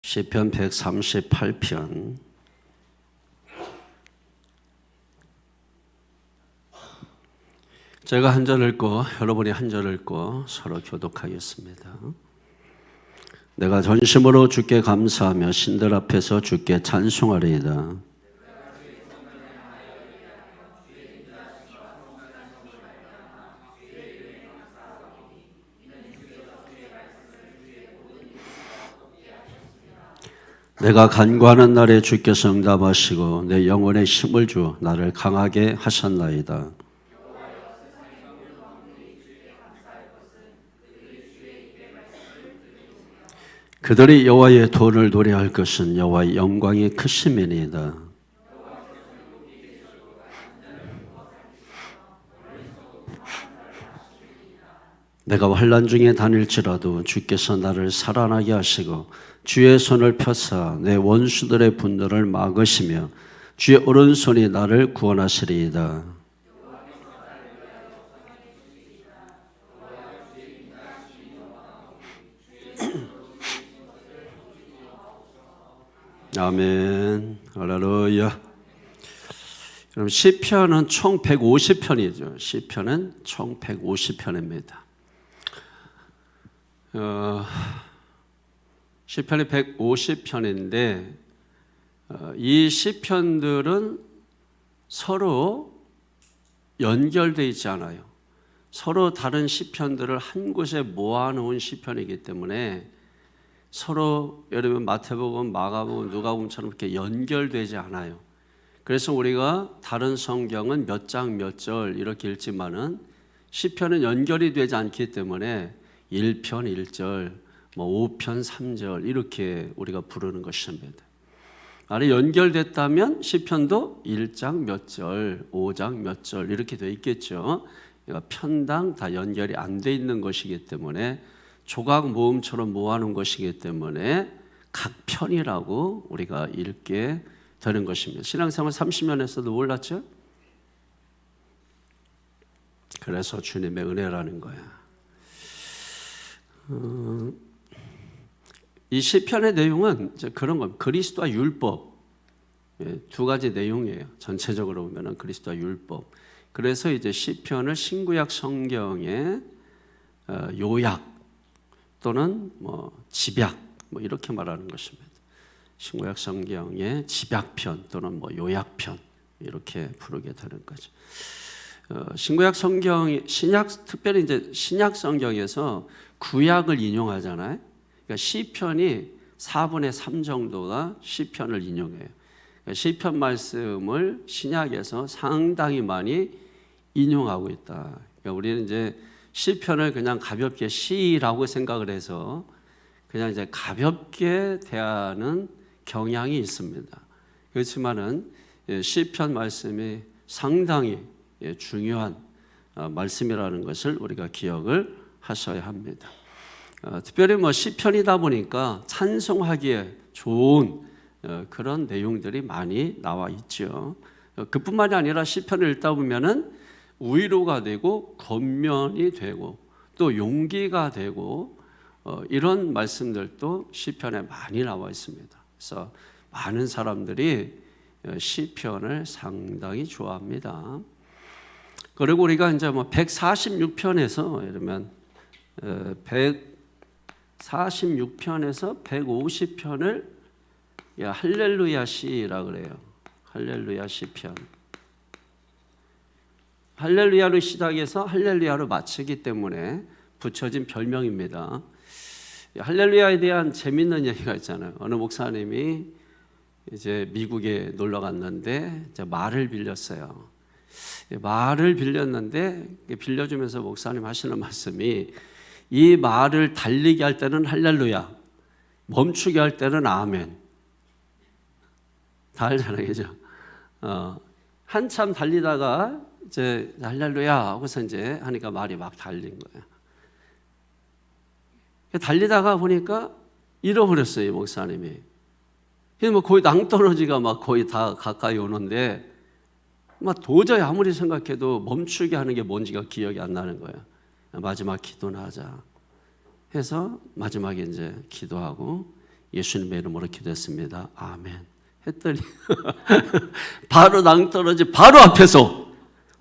시편 138편. 제가 한 절 읽고 여러분이 한 절 읽고 서로 교독하겠습니다. 내가 전심으로 주께 감사하며 신들 앞에서 주께 찬송하리이다. 내가 간구하는 날에 주께서 응답하시고 내 영혼에 힘을 주 나를 강하게 하셨나이다. 그들이 여호와의 도를 노래할 것은 여호와의 영광이 크심이니이다. 내가 환난 중에 다닐지라도 주께서 나를 살아나게 하시고 주의 손을 펴사 내 원수들의 분노를 막으시며 주의 오른손이 나를 구원하시리이다. 아멘. 할렐루야. 그럼 시편은 총 150편이죠. 시편은 총 150편입니다. 시편이 150편인데 이 시편들은 서로 연결되어 있지 않아요. 서로 다른 시편들을 한 곳에 모아놓은 시편이기 때문에 서로 예를 들면 마태복음, 마가복음, 누가복음처럼 이렇게 연결되지 않아요. 그래서 우리가 다른 성경은 몇 장 몇 절 이렇게 읽지만은 시편은 연결이 되지 않기 때문에 1편 1절, 5편 3절 이렇게 우리가 부르는 것입니다. 만약 연결됐다면 시편도 1장 몇 절, 5장 몇 절 이렇게 되어 있겠죠. 그러니까 편당 다 연결이 안 돼 있는 것이기 때문에 조각 모음처럼 모아놓은 것이기 때문에 각 편이라고 우리가 읽게 되는 것입니다. 신앙생활 30년에서도 몰랐죠? 그래서 주님의 은혜라는 거야. 이 시편의 내용은 이제 그런 겁니다. 그리스도와 율법 두 가지 내용이에요. 전체적으로 보면은 그리스도와 율법. 그래서 이제 시편을 신구약 성경의 요약 또는 집약 이렇게 말하는 것입니다. 신구약 성경의 집약편 또는 요약편 이렇게 부르게 되는 거죠. 신구약 성경, 특별히 이제 신약 성경에서 구약을 인용하잖아요. 그러니까 시편이 4분의 3 정도가 시편을 인용해요. 그러니까 시편 말씀을 신약에서 상당히 많이 인용하고 있다. 그러니까 우리는 이제 시편을 그냥 가볍게 시라고 생각을 해서 그냥 이제 가볍게 대하는 경향이 있습니다. 그렇지만은 시편 말씀이 상당히 중요한 말씀이라는 것을 우리가 기억을 하셔야 합니다. 특별히 시편이다 보니까 찬송하기에 좋은 그런 내용들이 많이 나와 있죠. 그뿐만이 아니라 시편을 읽다 보면은 위로가 되고 권면이 되고 또 용기가 되고 이런 말씀들도 시편에 많이 나와 있습니다. 그래서 많은 사람들이 시편을 상당히 좋아합니다. 그리고 우리가 이제 146편에서 예를 들면 146편에서 150편을 할렐루야 시라 그래요. 할렐루야 시편. 할렐루야로 시작해서 할렐루야로 마치기 때문에 붙여진 별명입니다. 할렐루야에 대한 재밌는 얘기가 있잖아요. 어느 목사님이 이제 미국에 놀러 갔는데 이제 말을 빌렸어요. 말을 빌렸는데 빌려주면서 목사님 하시는 말씀이 이 말을 달리게 할 때는 할렐루야, 멈추게 할 때는 아멘. 다 알잖아요, 그죠? 한참 달리다가 이제 할렐루야 하고서 이제 하니까 말이 막 달린 거예요. 달리다가 보니까 잃어버렸어요, 이 목사님이. 거의 낭떠러지가 막 거의 다 가까이 오는데 도저히 아무리 생각해도 멈추게 하는 게 뭔지가 기억이 안 나는 거예요. 마지막 기도나 하자 해서 마지막에 이제 기도하고 예수님의 이름으로 기도했습니다. 아멘. 했더니 바로 낭떠러지 바로 앞에서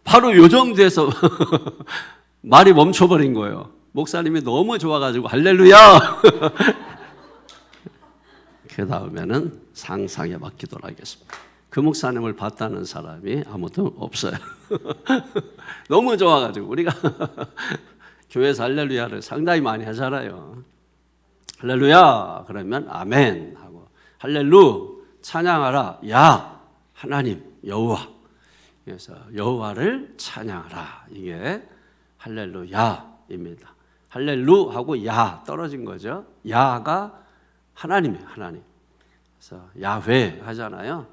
바로 요정돼서 말이 멈춰버린 거예요. 목사님이 너무 좋아가지고 할렐루야. 그 다음에는 상상에 맡기도록 하겠습니다. 그 목사님을 봤다는 사람이 아무도 없어요. 너무 좋아가지고 우리가 교회에서 할렐루야를 상당히 많이 하잖아요. 할렐루야 그러면 아멘 하고 할렐루 찬양하라 야 하나님 여호와, 그래서 여호와를 찬양하라, 이게 할렐루야입니다. 할렐루 하고 야 떨어진 거죠. 야가 하나님이에요. 하나님. 그래서 야훼 하잖아요.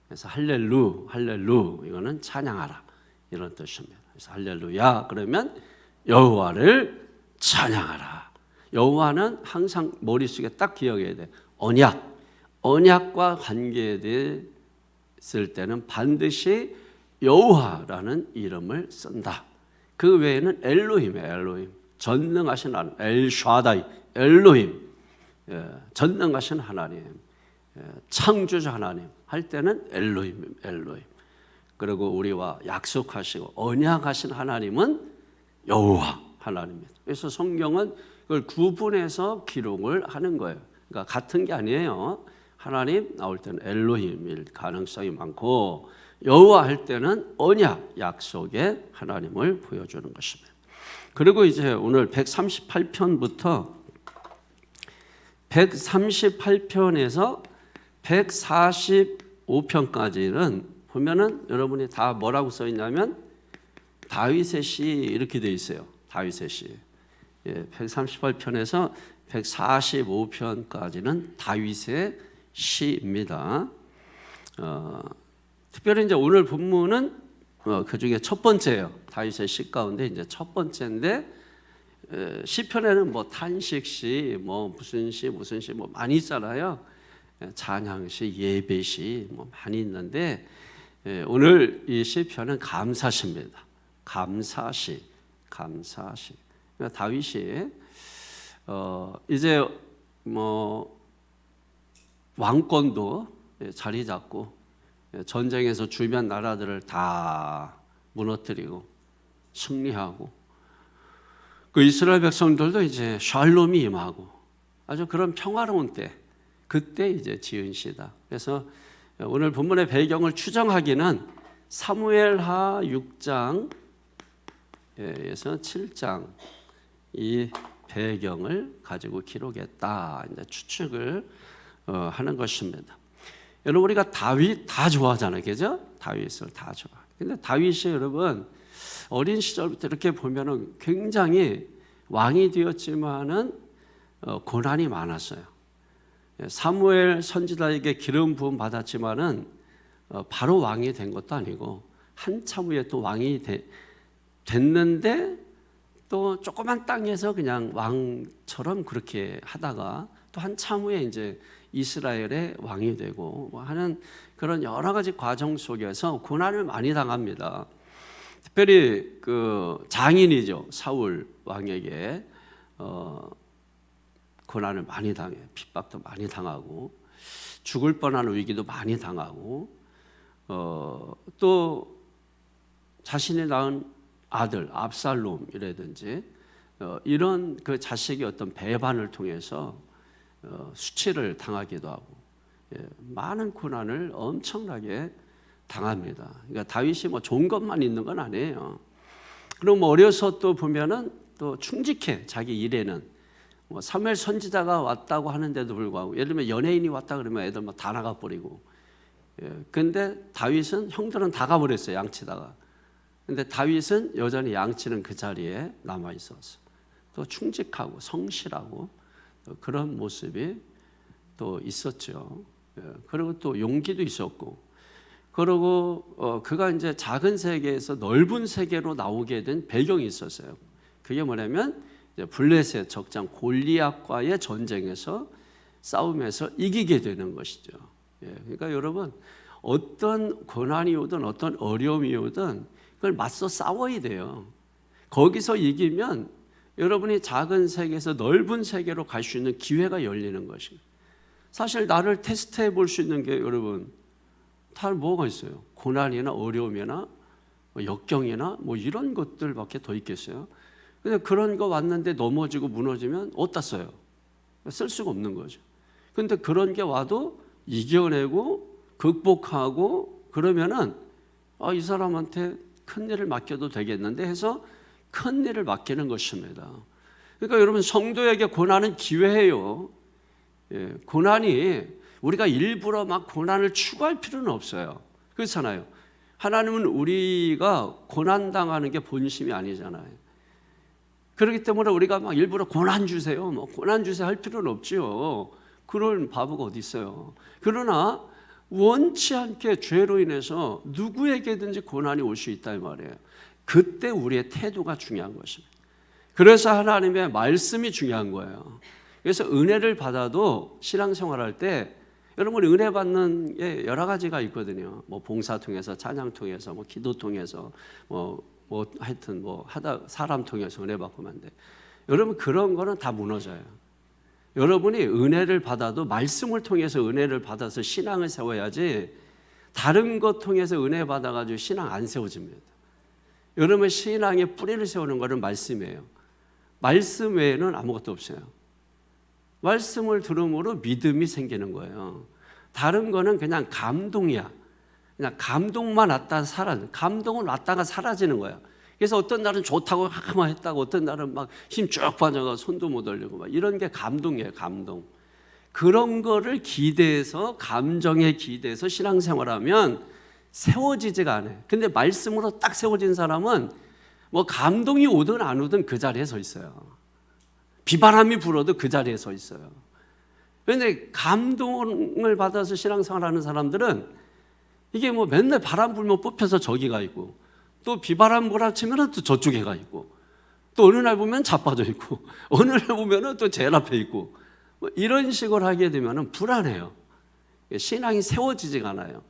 그래서 할렐루 이거는 찬양하라 이런 뜻입니다. 그래서 할렐루야 그러면 여호와를 찬양하라. 여호와는 항상 머릿속에 딱 기억해야 돼. 언약과 관계됐을 때는 반드시 여호와라는 이름을 쓴다. 그 외에는 엘로힘이에요. 엘로힘, 전능하신 하나님, 엘샤다이, 엘로힘, 전능하신 하나님, 창조자 하나님 할 때는 엘로힘. 그리고 우리와 약속하시고 언약하신 하나님은 여호와 하나님입니다. 그래서 성경은 그걸 구분해서 기록을 하는 거예요. 그러니까 같은 게 아니에요. 하나님 나올 때는 엘로힘일 가능성이 많고 여호와 할 때는 언약, 약속의 하나님을 보여주는 것입니다. 그리고 이제 오늘 138편부터 138편에서 145편까지는 보면은 여러분이 다 뭐라고 써 있냐면 다윗의 시 이렇게 돼 있어요. 다윗의 시. 138편에서 145편까지는 다윗의 시입니다. 특별히 이제 오늘 본문은 그 중에 첫 번째예요. 다윗의 시 가운데 이제 첫 번째인데 시편에는 뭐 탄식시, 뭐 무슨 시 뭐 많이 있잖아요. 찬양시, 예배시 뭐 많이 있는데 오늘 이 시편은 감사시입니다. 감사시. 그러니까 다윗이 이제 뭐 왕권도 자리 잡고 전쟁에서 주변 나라들을 다 무너뜨리고 승리하고 그 이스라엘 백성들도 이제 샬롬이 임하고 아주 그런 평화로운 때, 그때 이제 지은 시다. 그래서 오늘 본문의 배경을 추정하기는 사무엘하 6장에서 7장 이 배경을 가지고 기록했다, 이제 추측을 하는 것입니다. 여러분 우리가 다윗 다 좋아하잖아요, 그죠? 다윗을 다 좋아. 근데 다윗이 여러분 어린 시절부터 이렇게 보면은 굉장히 왕이 되었지만은 고난이 많았어요. 사무엘 선지자에게 기름 부음 받았지만은 바로 왕이 된 것도 아니고 한참 후에 또 왕이 됐는데 또 조그만 땅에서 그냥 왕처럼 그렇게 하다가 또 한참 후에 이제 이스라엘의 왕이 되고 뭐 하는 그런 여러 가지 과정 속에서 고난을 많이 당합니다. 특별히 그 장인이죠, 사울 왕에게 고난을 많이 당해, 핍박도 많이 당하고 죽을 뻔한 위기도 많이 당하고 또 자신이 낳은 아들 압살롬이라든지 이런 그 자식의 어떤 배반을 통해서 수치를 당하기도 하고 많은 고난을 엄청나게 당합니다. 그러니까 다윗이 뭐 좋은 것만 있는 건 아니에요. 그럼 어려서 또 보면은 또 충직해, 자기 일에는. 뭐 사무엘 선지자가 왔다고 하는데도 불구하고, 예를 들면 연예인이 왔다 그러면 애들 뭐 다 나가 버리고. 근데 다윗은 형들은 다 가버렸어요, 양치다가. 근데 다윗은 여전히 양치는 그 자리에 남아 있었어. 또 충직하고 성실하고 그런 모습이 또 있었죠. 그리고 또 용기도 있었고. 그리고 그가 이제 작은 세계에서 넓은 세계로 나오게 된 배경이 있었어요. 그게 뭐냐면 블레셋 적장 골리앗과의 전쟁에서 싸움에서 이기게 되는 것이죠. 그러니까 여러분 어떤 고난이 오든 어떤 어려움이 오든 그걸 맞서 싸워야 돼요. 거기서 이기면 여러분이 작은 세계에서 넓은 세계로 갈 수 있는 기회가 열리는 것입니다. 사실 나를 테스트해 볼 수 있는 게 여러분 다 뭐가 있어요? 고난이나 어려움이나 뭐 역경이나 뭐 이런 것들밖에 더 있겠어요? 근데 그런 거 왔는데 넘어지고 무너지면 어디다 써요? 쓸 수가 없는 거죠. 근데 그런 게 와도 이겨내고 극복하고 그러면은 이 사람한테 큰 일을 맡겨도 되겠는데 해서 큰 일을 맡기는 것입니다. 그러니까 여러분 성도에게 고난은 기회예요. 고난이 우리가 일부러 막 고난을 추구할 필요는 없어요. 그렇잖아요. 하나님은 우리가 고난당하는 게 본심이 아니잖아요. 그렇기 때문에 우리가 막 일부러 고난 주세요, 뭐 고난 주세요 할 필요는 없지요. 그런 바보가 어디 있어요. 그러나 원치 않게 죄로 인해서 누구에게든지 고난이 올 수 있다 이 말이에요. 그때 우리의 태도가 중요한 것입니다. 그래서 하나님의 말씀이 중요한 거예요. 그래서 은혜를 받아도 신앙생활할 때 여러분 은혜 받는 게 여러 가지가 있거든요. 뭐 봉사 통해서, 찬양 통해서, 뭐 기도 통해서, 하여튼 하다 사람 통해서 은혜 받고 만데 여러분 그런 거는 다 무너져요. 여러분이 은혜를 받아도 말씀을 통해서 은혜를 받아서 신앙을 세워야지 다른 것 통해서 은혜 받아가지고 신앙 안 세워집니다. 여러분 신앙의 뿌리를 세우는 것은 말씀이에요. 말씀 외에는 아무것도 없어요. 말씀을 들음으로 믿음이 생기는 거예요. 다른 거는 그냥 감동이야. 그냥 감동만 왔다 사라져. 감동은 왔다가 사라지는 거야. 그래서 어떤 날은 좋다고 하만 했다고 어떤 날은 막 힘 쭉 빠져가 손도 못 올리고 막 이런 게 감동이에요. 감동. 그런 거를 기대해서 감정에 기대해서 신앙생활하면 세워지지가 않아요. 근데 말씀으로 딱 세워진 사람은 뭐 감동이 오든 안 오든 그 자리에 서 있어요. 비바람이 불어도 그 자리에 서 있어요. 그런데 감동을 받아서 신앙생활하는 사람들은 이게 뭐 맨날 바람 불면 뽑혀서 저기 가 있고 또 비바람 몰아치면 또 저쪽에 가 있고 또 어느 날 보면 자빠져 있고 어느 날 보면 또 제일 앞에 있고 뭐 이런 식으로 하게 되면 불안해요. 신앙이 세워지지가 않아요.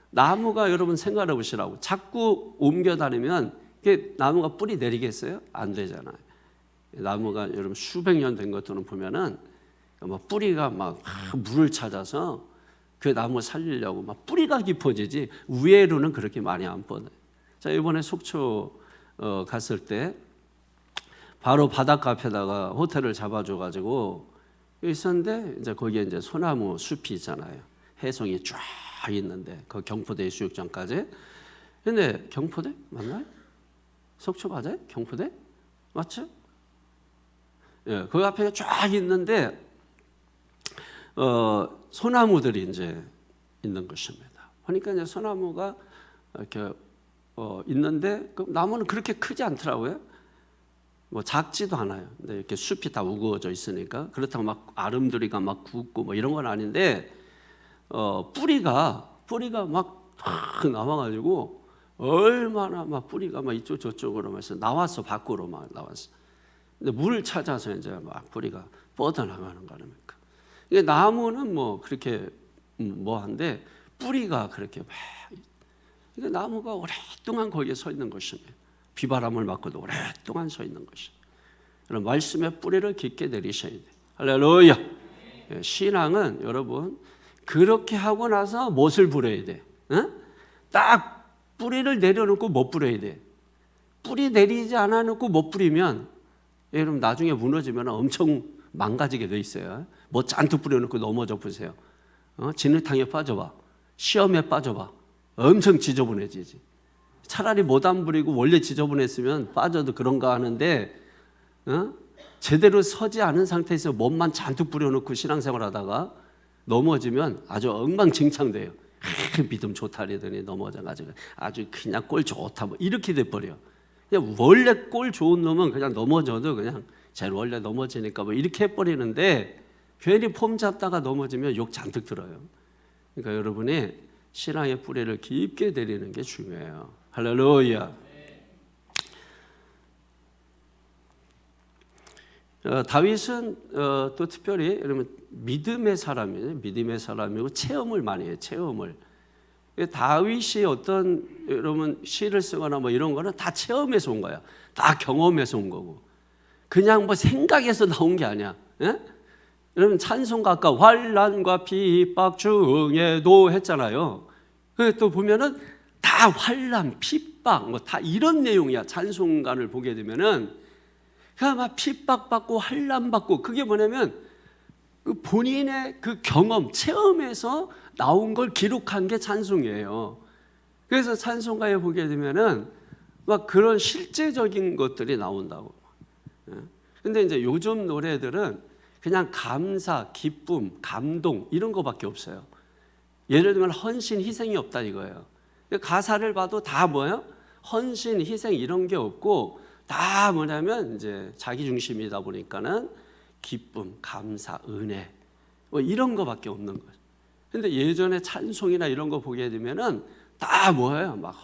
나무가 여러분 생각해 보시라고 자꾸 옮겨 다니면 나무가 뿌리 내리겠어요? 안 되잖아요. 나무가 여러분 수백 년 된 것들은 보면은 막 뿌리가 막 물을 찾아서 그 나무 살리려고 막 뿌리가 깊어지지 위에로는 그렇게 많이 안 뻗어요. 자, 이번에 속초 갔을 때 바로 바닷가 앞에다가 호텔을 잡아줘가지고 있었는데 이제 거기에 이제 소나무 숲이 있잖아요. 해송이 쫙 있는데 그 경포대 수욕장까지. 근데 경포대 맞나요? 속초 맞아요? 경포대 맞죠? 예, 그 앞에 쫙 있는데 소나무들이 이제 있는 것입니다. 그러니까 이제 소나무가 이렇게 있는데 그 나무는 그렇게 크지 않더라고요. 뭐 작지도 않아요. 근데 이렇게 숲이 다 우거져 있으니까 그렇다고 막 아름드리가 막 굵고 뭐 이런 건 아닌데 뿌리가 막 나와가지고 얼마나 막 뿌리가 막 이쪽 저쪽으로 해서 나왔어. 밖으로 막 나왔어. 근데 물을 찾아서 이제 막 뿌리가 뻗어나가는 거 아닙니까? 이게 나무는 뭐 그렇게 뭐한데 뿌리가 그렇게 막 이게 나무가 오랫동안 거기에 서 있는 것입니다. 비바람을 맞고도 오랫동안 서 있는 것입니다. 그럼 말씀의 뿌리를 깊게 내리셔야 돼요. 할렐루야. 신앙은 여러분 그렇게 하고 나서 못을 부려야 돼. 딱 뿌리를 내려놓고 못 부려야 돼. 뿌리 내리지 않아 놓고 못 부리면 여러분 나중에 무너지면 엄청 망가지게 돼 있어요. 뭐 잔뜩 뿌려놓고 넘어져 보세요. 진흙탕에 빠져봐. 시험에 빠져봐. 엄청 지저분해지지. 차라리 못 안 부리고 원래 지저분했으면 빠져도 그런가 하는데 제대로 서지 않은 상태에서 몸만 잔뜩 뿌려놓고 신앙생활 하다가 넘어지면 아주 엉망진창돼요. 믿음 좋다 그러더니 넘어져가지고 아주 그냥 꼴 좋다 뭐 이렇게 돼버려. 그냥 원래 꼴 좋은 놈은 그냥 넘어져도 그냥 쟤 원래 넘어지니까 뭐 이렇게 해버리는데 괜히 폼 잡다가 넘어지면 욕 잔뜩 들어요. 그러니까 여러분이 신앙의 뿌리를 깊게 내리는 게 중요해요. 할렐루야. 다윗은 또 특별히 여러분 믿음의 사람이에요. 믿음의 사람이고 체험을 많이 해요. 체험을. 다윗이 어떤 여러분 시를 쓰거나 뭐 이런 거는 다 체험에서 온 거야. 다 경험에서 온 거고. 그냥 뭐 생각에서 나온 게 아니야. 예? 여러분 찬송가 아까 환난과 핍박 중에도 했잖아요. 또 보면은 다 환난, 핍박 뭐 다 이런 내용이야. 찬송가를 보게 되면은 그냥 막 핍박받고 환난받고 그게 뭐냐면 그 본인의 그 경험, 체험에서 나온 걸 기록한 게 찬송이에요. 그래서 찬송가에 보게 되면은 막 그런 실제적인 것들이 나온다고. 근데 이제 요즘 노래들은 그냥 감사, 기쁨, 감동 이런 거밖에 없어요. 예를 들면 헌신, 희생이 없다 이거예요. 가사를 봐도 다 뭐예요? 헌신, 희생 이런 게 없고 다 뭐냐면 이제 자기 중심이다 보니까는 기쁨, 감사, 은혜 뭐 이런 거밖에 없는 거죠. 근데 예전에 찬송이나 이런 거 보게 되면은 다 뭐예요? 막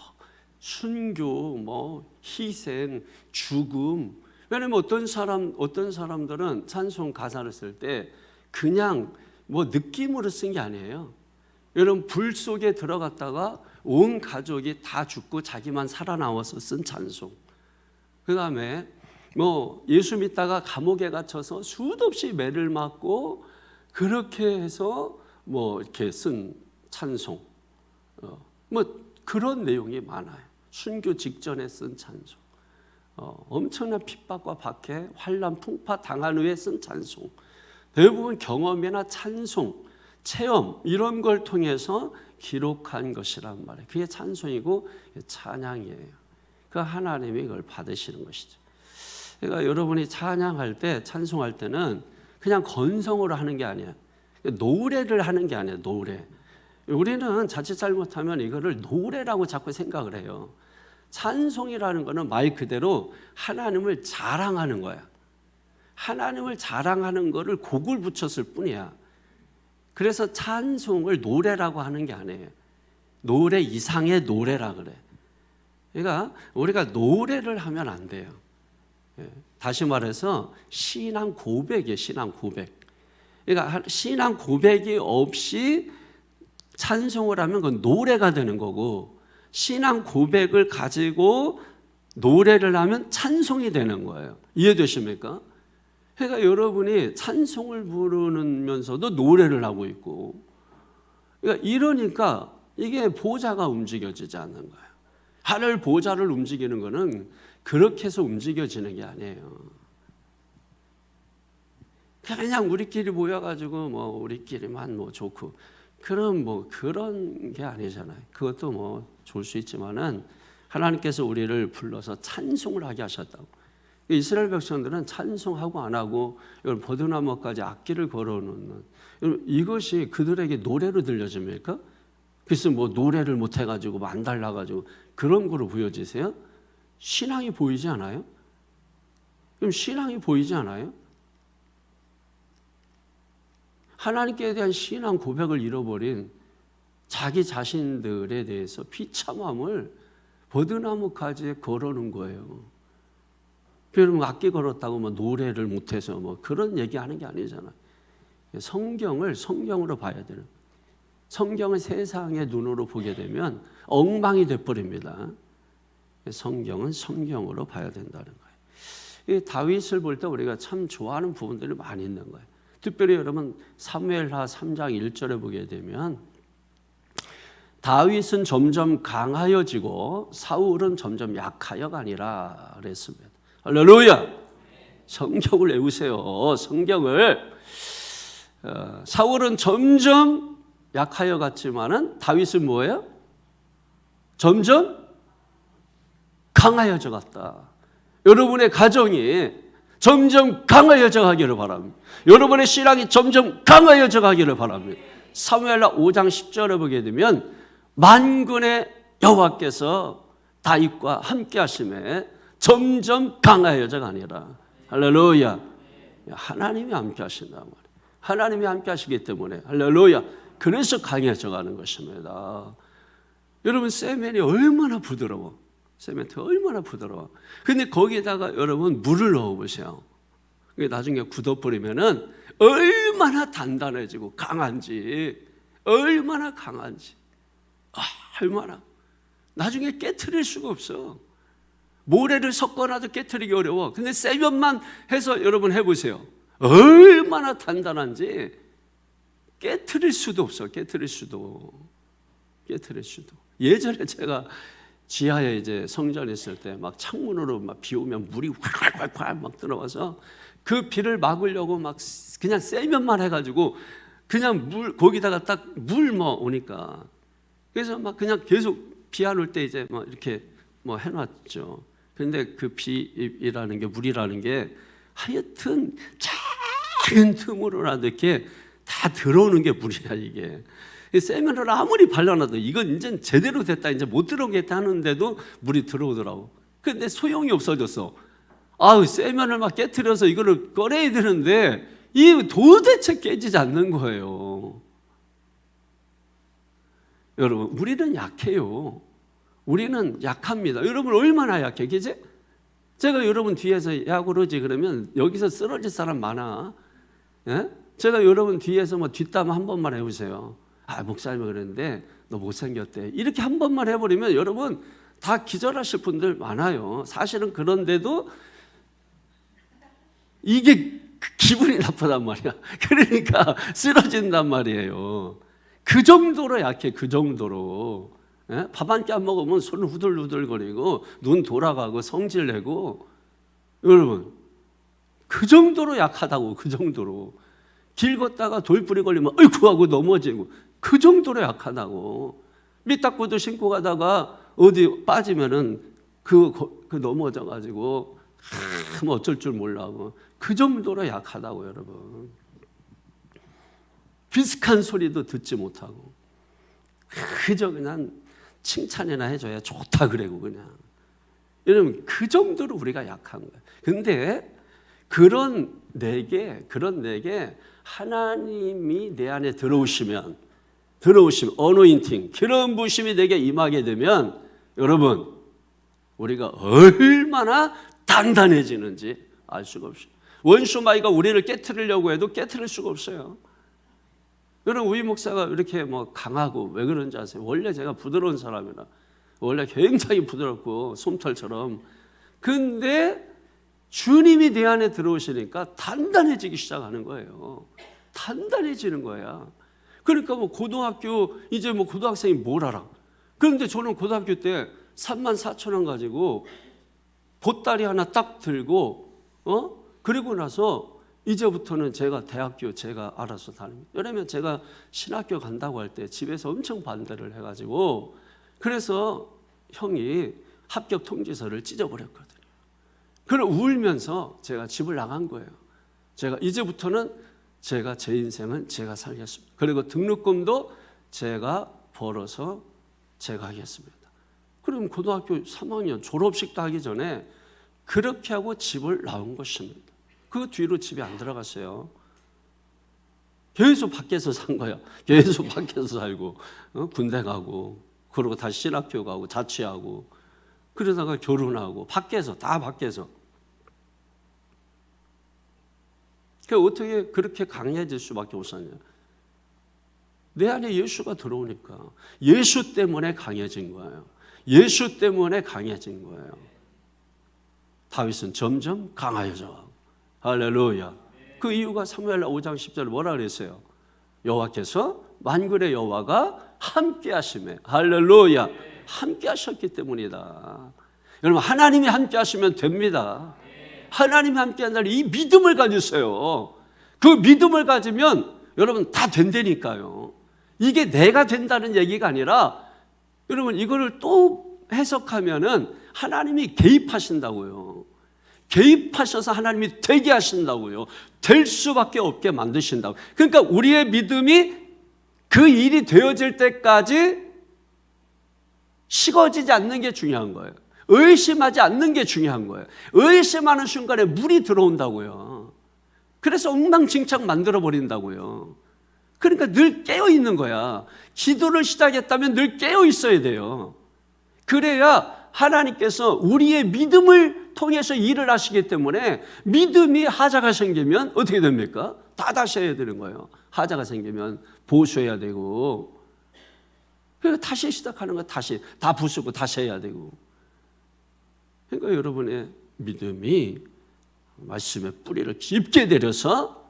순교, 뭐 희생, 죽음. 왜냐면 어떤 사람들은 찬송 가사를 쓸 때 그냥 뭐 느낌으로 쓴 게 아니에요. 여러분 불 속에 들어갔다가 온 가족이 다 죽고 자기만 살아나와서 쓴 찬송. 그 다음에 뭐 예수 믿다가 감옥에 갇혀서 수도 없이 매를 맞고 그렇게 해서 뭐 이렇게 쓴 찬송. 뭐 그런 내용이 많아요. 순교 직전에 쓴 찬송. 엄청난 핍박과 박해, 환난, 풍파 당한 후에 쓴 찬송. 대부분 경험이나 찬송, 체험 이런 걸 통해서 기록한 것이란 말이에요. 그게 찬송이고 찬양이에요. 그 하나님이 그걸 받으시는 것이죠. 그러니까 여러분이 찬양할 때, 찬송할 때는 그냥 건성으로 하는 게 아니에요. 노래를 하는 게 아니에요. 노래. 우리는 자칫 잘못하면 이거를 노래라고 자꾸 생각을 해요. 찬송이라는 것은 말 그대로 하나님을 자랑하는 거야. 하나님을 자랑하는 거를 곡을 붙였을 뿐이야. 그래서 찬송을 노래라고 하는 게 아니에요. 노래 이상의 노래라 그래. 그러니까 우리가 노래를 하면 안 돼요. 다시 말해서 신앙 고백이에요. 신앙 고백. 그러니까 신앙 고백이 없이 찬송을 하면 그건 노래가 되는 거고, 신앙 고백을 가지고 노래를 하면 찬송이 되는 거예요. 이해되십니까? 그러니까 여러분이 찬송을 부르면서도 노래를 하고 있고, 그러니까 이러니까 이게 보좌가 움직여지지 않는 거예요. 하늘 보좌를 움직이는 거는 그렇게 해서 움직여지는 게 아니에요. 그냥 우리끼리 모여가지고 뭐 우리끼리만 뭐 좋고 그런 뭐 그런 게 아니잖아요. 그것도 뭐 좋을 수 있지만은 하나님께서 우리를 불러서 찬송을 하게 하셨다고. 이스라엘 백성들은 찬송하고 안 하고 버드나무까지 악기를 걸어놓는 이것이 그들에게 노래로 들려집니까? 그래서 뭐 노래를 못 해가지고 뭐 안 달라가지고 그런 거로 보여지세요? 신앙이 보이지 않아요? 그럼 신앙이 보이지 않아요? 하나님께 대한 신앙 고백을 잃어버린 자기 자신들에 대해서 비참함을 버드나무까지 걸어놓은 거예요. 여러분 악기 걸었다고 뭐 노래를 못해서 뭐 그런 얘기하는 게 아니잖아요. 성경을 성경으로 봐야 되는. 성경을 세상의 눈으로 보게 되면 엉망이 돼버립니다. 성경은 성경으로 봐야 된다는 거예요. 이 다윗을 볼 때 우리가 참 좋아하는 부분들이 많이 있는 거예요. 특별히 여러분 사무엘하 3장 1절에 보게 되면 다윗은 점점 강하여지고 사울은 점점 약하여 가니라 그랬습니다. 할렐루야. 성경을 외우세요. 성경을. 사울은 점점 약하여 갔지만은 다윗은 뭐예요? 점점 강하여져 갔다. 여러분의 가정이 점점 강하여져 가기를 바랍니다. 여러분의 신앙이 점점 강하여져 가기를 바랍니다. 사무엘하 5장 10절에 보게 되면 만군의 여호와께서 다윗과 함께 하심에 점점 강하여져 가니라. 할렐루야. 하나님이 함께 하신단 말이에요. 하나님이 함께 하시기 때문에 할렐루야. 그래서 강해져 가는 것입니다. 여러분 세멘이 얼마나 부드러워. 세멘트 얼마나 부드러워. 근데 거기에다가 여러분 물을 넣어 보세요. 나중에 굳어버리면은 얼마나 단단해지고 강한지, 얼마나 강한지, 얼마나 나중에 깨트릴 수가 없어. 모래를 섞어놔도 깨트리기 어려워. 근데 세면만 해서 여러분 해보세요. 얼마나 단단한지 깨트릴 수도 없어. 깨트릴 수도. 예전에 제가 지하에 이제 성전에 있을 때 막 창문으로 막 비 오면 물이 활활활 막 들어와서 그 비를 막으려고 막 그냥 세면만 해가지고 그냥 물 거기다가 딱 물 뭐 오니까 그래서 막 그냥 계속 비 안 올 때 이제 뭐 이렇게 뭐 해놨죠. 근데 그 비라는 게 물이라는 게 하여튼 작은 틈으로라도 이렇게 다 들어오는 게 물이야 이게. 세면을 아무리 발라놔도 이건 이제 제대로 됐다 이제 못 들어오겠다 하는데도 물이 들어오더라고. 근데 소용이 없어졌어. 아우 세면을 막 깨트려서 이거를 꺼내야 되는데 이 도대체 깨지지 않는 거예요. 여러분 우리는 약해요. 우리는 약합니다. 여러분 얼마나 약해, 그지? 제가 여러분 뒤에서 야 그러지 그러면 여기서 쓰러질 사람 많아. 예? 제가 여러분 뒤에서 뭐 뒷담 한 번만 해보세요. 아 목사님이 그랬는데 너 못생겼대. 이렇게 한 번만 해버리면 여러분 다 기절하실 분들 많아요. 사실은 그런데도 이게 기분이 나쁘단 말이야. 그러니까 쓰러진단 말이에요. 그 정도로 약해. 그 정도로. 밥 한 끼 안 먹으면 손 후들후들거리고 눈 돌아가고 성질내고. 여러분 그 정도로 약하다고. 그 정도로. 길 걷다가 돌뿌리 걸리면 어이쿠 하고 넘어지고 그 정도로 약하다고. 밑닦고도 신고 가다가 어디 빠지면은 그 넘어져가지고 뭐 어쩔 줄 몰라고. 그 정도로 약하다고 여러분. 비슷한 소리도 듣지 못하고 그저 그냥 칭찬이나 해줘야 좋다 그래고 그냥. 여러분 그 정도로 우리가 약한 거예요. 근데 그런 내게 하나님이 내 안에 들어오시면 어노인팅 기름 부심이 내게 임하게 되면 여러분 우리가 얼마나 단단해지는지 알 수가 없어요. 원수 마귀가 우리를 깨트리려고 해도 깨트릴 수가 없어요. 여러분 우리 목사가 이렇게 뭐 강하고 왜 그런지 아세요? 원래 제가 부드러운 사람이라 원래 굉장히 부드럽고 솜털처럼. 근데 주님이 내 안에 들어오시니까 단단해지기 시작하는 거예요. 단단해지는 거야. 그러니까 뭐 고등학교 이제 뭐 고등학생이 뭘 알아? 그런데 저는 고등학교 때 34,000원 가지고 보따리 하나 딱 들고 그리고 나서 이제부터는 제가 대학교 제가 알아서 다닙니다. 왜냐면 제가 신학교 간다고 할 때 집에서 엄청 반대를 해가지고 그래서 형이 합격 통지서를 찢어버렸거든요. 그걸 울면서 제가 집을 나간 거예요. 제가 이제부터는 제가 제 인생은 제가 살겠습니다. 그리고 등록금도 제가 벌어서 제가 하겠습니다. 그럼 고등학교 3학년 졸업식도 하기 전에 그렇게 하고 집을 나온 것입니다. 그 뒤로 집에 안 들어갔어요. 계속 밖에서 산 거야. 계속 밖에서 살고 군대 가고 그러고 다시 신학교 가고 자취하고 그러다가 결혼하고 밖에서 다 밖에서. 어떻게 그렇게 강해질 수밖에 없었냐. 내 안에 예수가 들어오니까 예수 때문에 강해진 거예요. 예수 때문에 강해진 거예요. 다윗은 점점 강하여져. 할렐루야. 그 이유가 사무엘하 5장 10절 뭐라 그랬어요? 여호와께서 만군의 여호와가 함께 하시매. 할렐루야. 함께 하셨기 때문이다. 여러분 하나님이 함께 하시면 됩니다. 하나님이 함께 한다는 이 믿음을 가지세요. 그 믿음을 가지면 여러분 다 된다니까요. 이게 내가 된다는 얘기가 아니라 여러분 이거를 또 해석하면은 하나님이 개입하신다고요. 개입하셔서 하나님이 되게 하신다고요. 될 수밖에 없게 만드신다고. 그러니까 우리의 믿음이 그 일이 되어질 때까지 식어지지 않는 게 중요한 거예요. 의심하지 않는 게 중요한 거예요. 의심하는 순간에 물이 들어온다고요. 그래서 엉망진창 만들어버린다고요. 그러니까 늘 깨어있는 거야. 기도를 시작했다면 늘 깨어있어야 돼요. 그래야 하나님께서 우리의 믿음을 통해서 일을 하시기 때문에 믿음이 하자가 생기면 어떻게 됩니까? 다 다시 해야 되는 거예요. 하자가 생기면 보수해야 되고 그래서 다시 시작하는 거 다시 다 부수고 다시 해야 되고. 그러니까 여러분의 믿음이 말씀의 뿌리를 깊게 내려서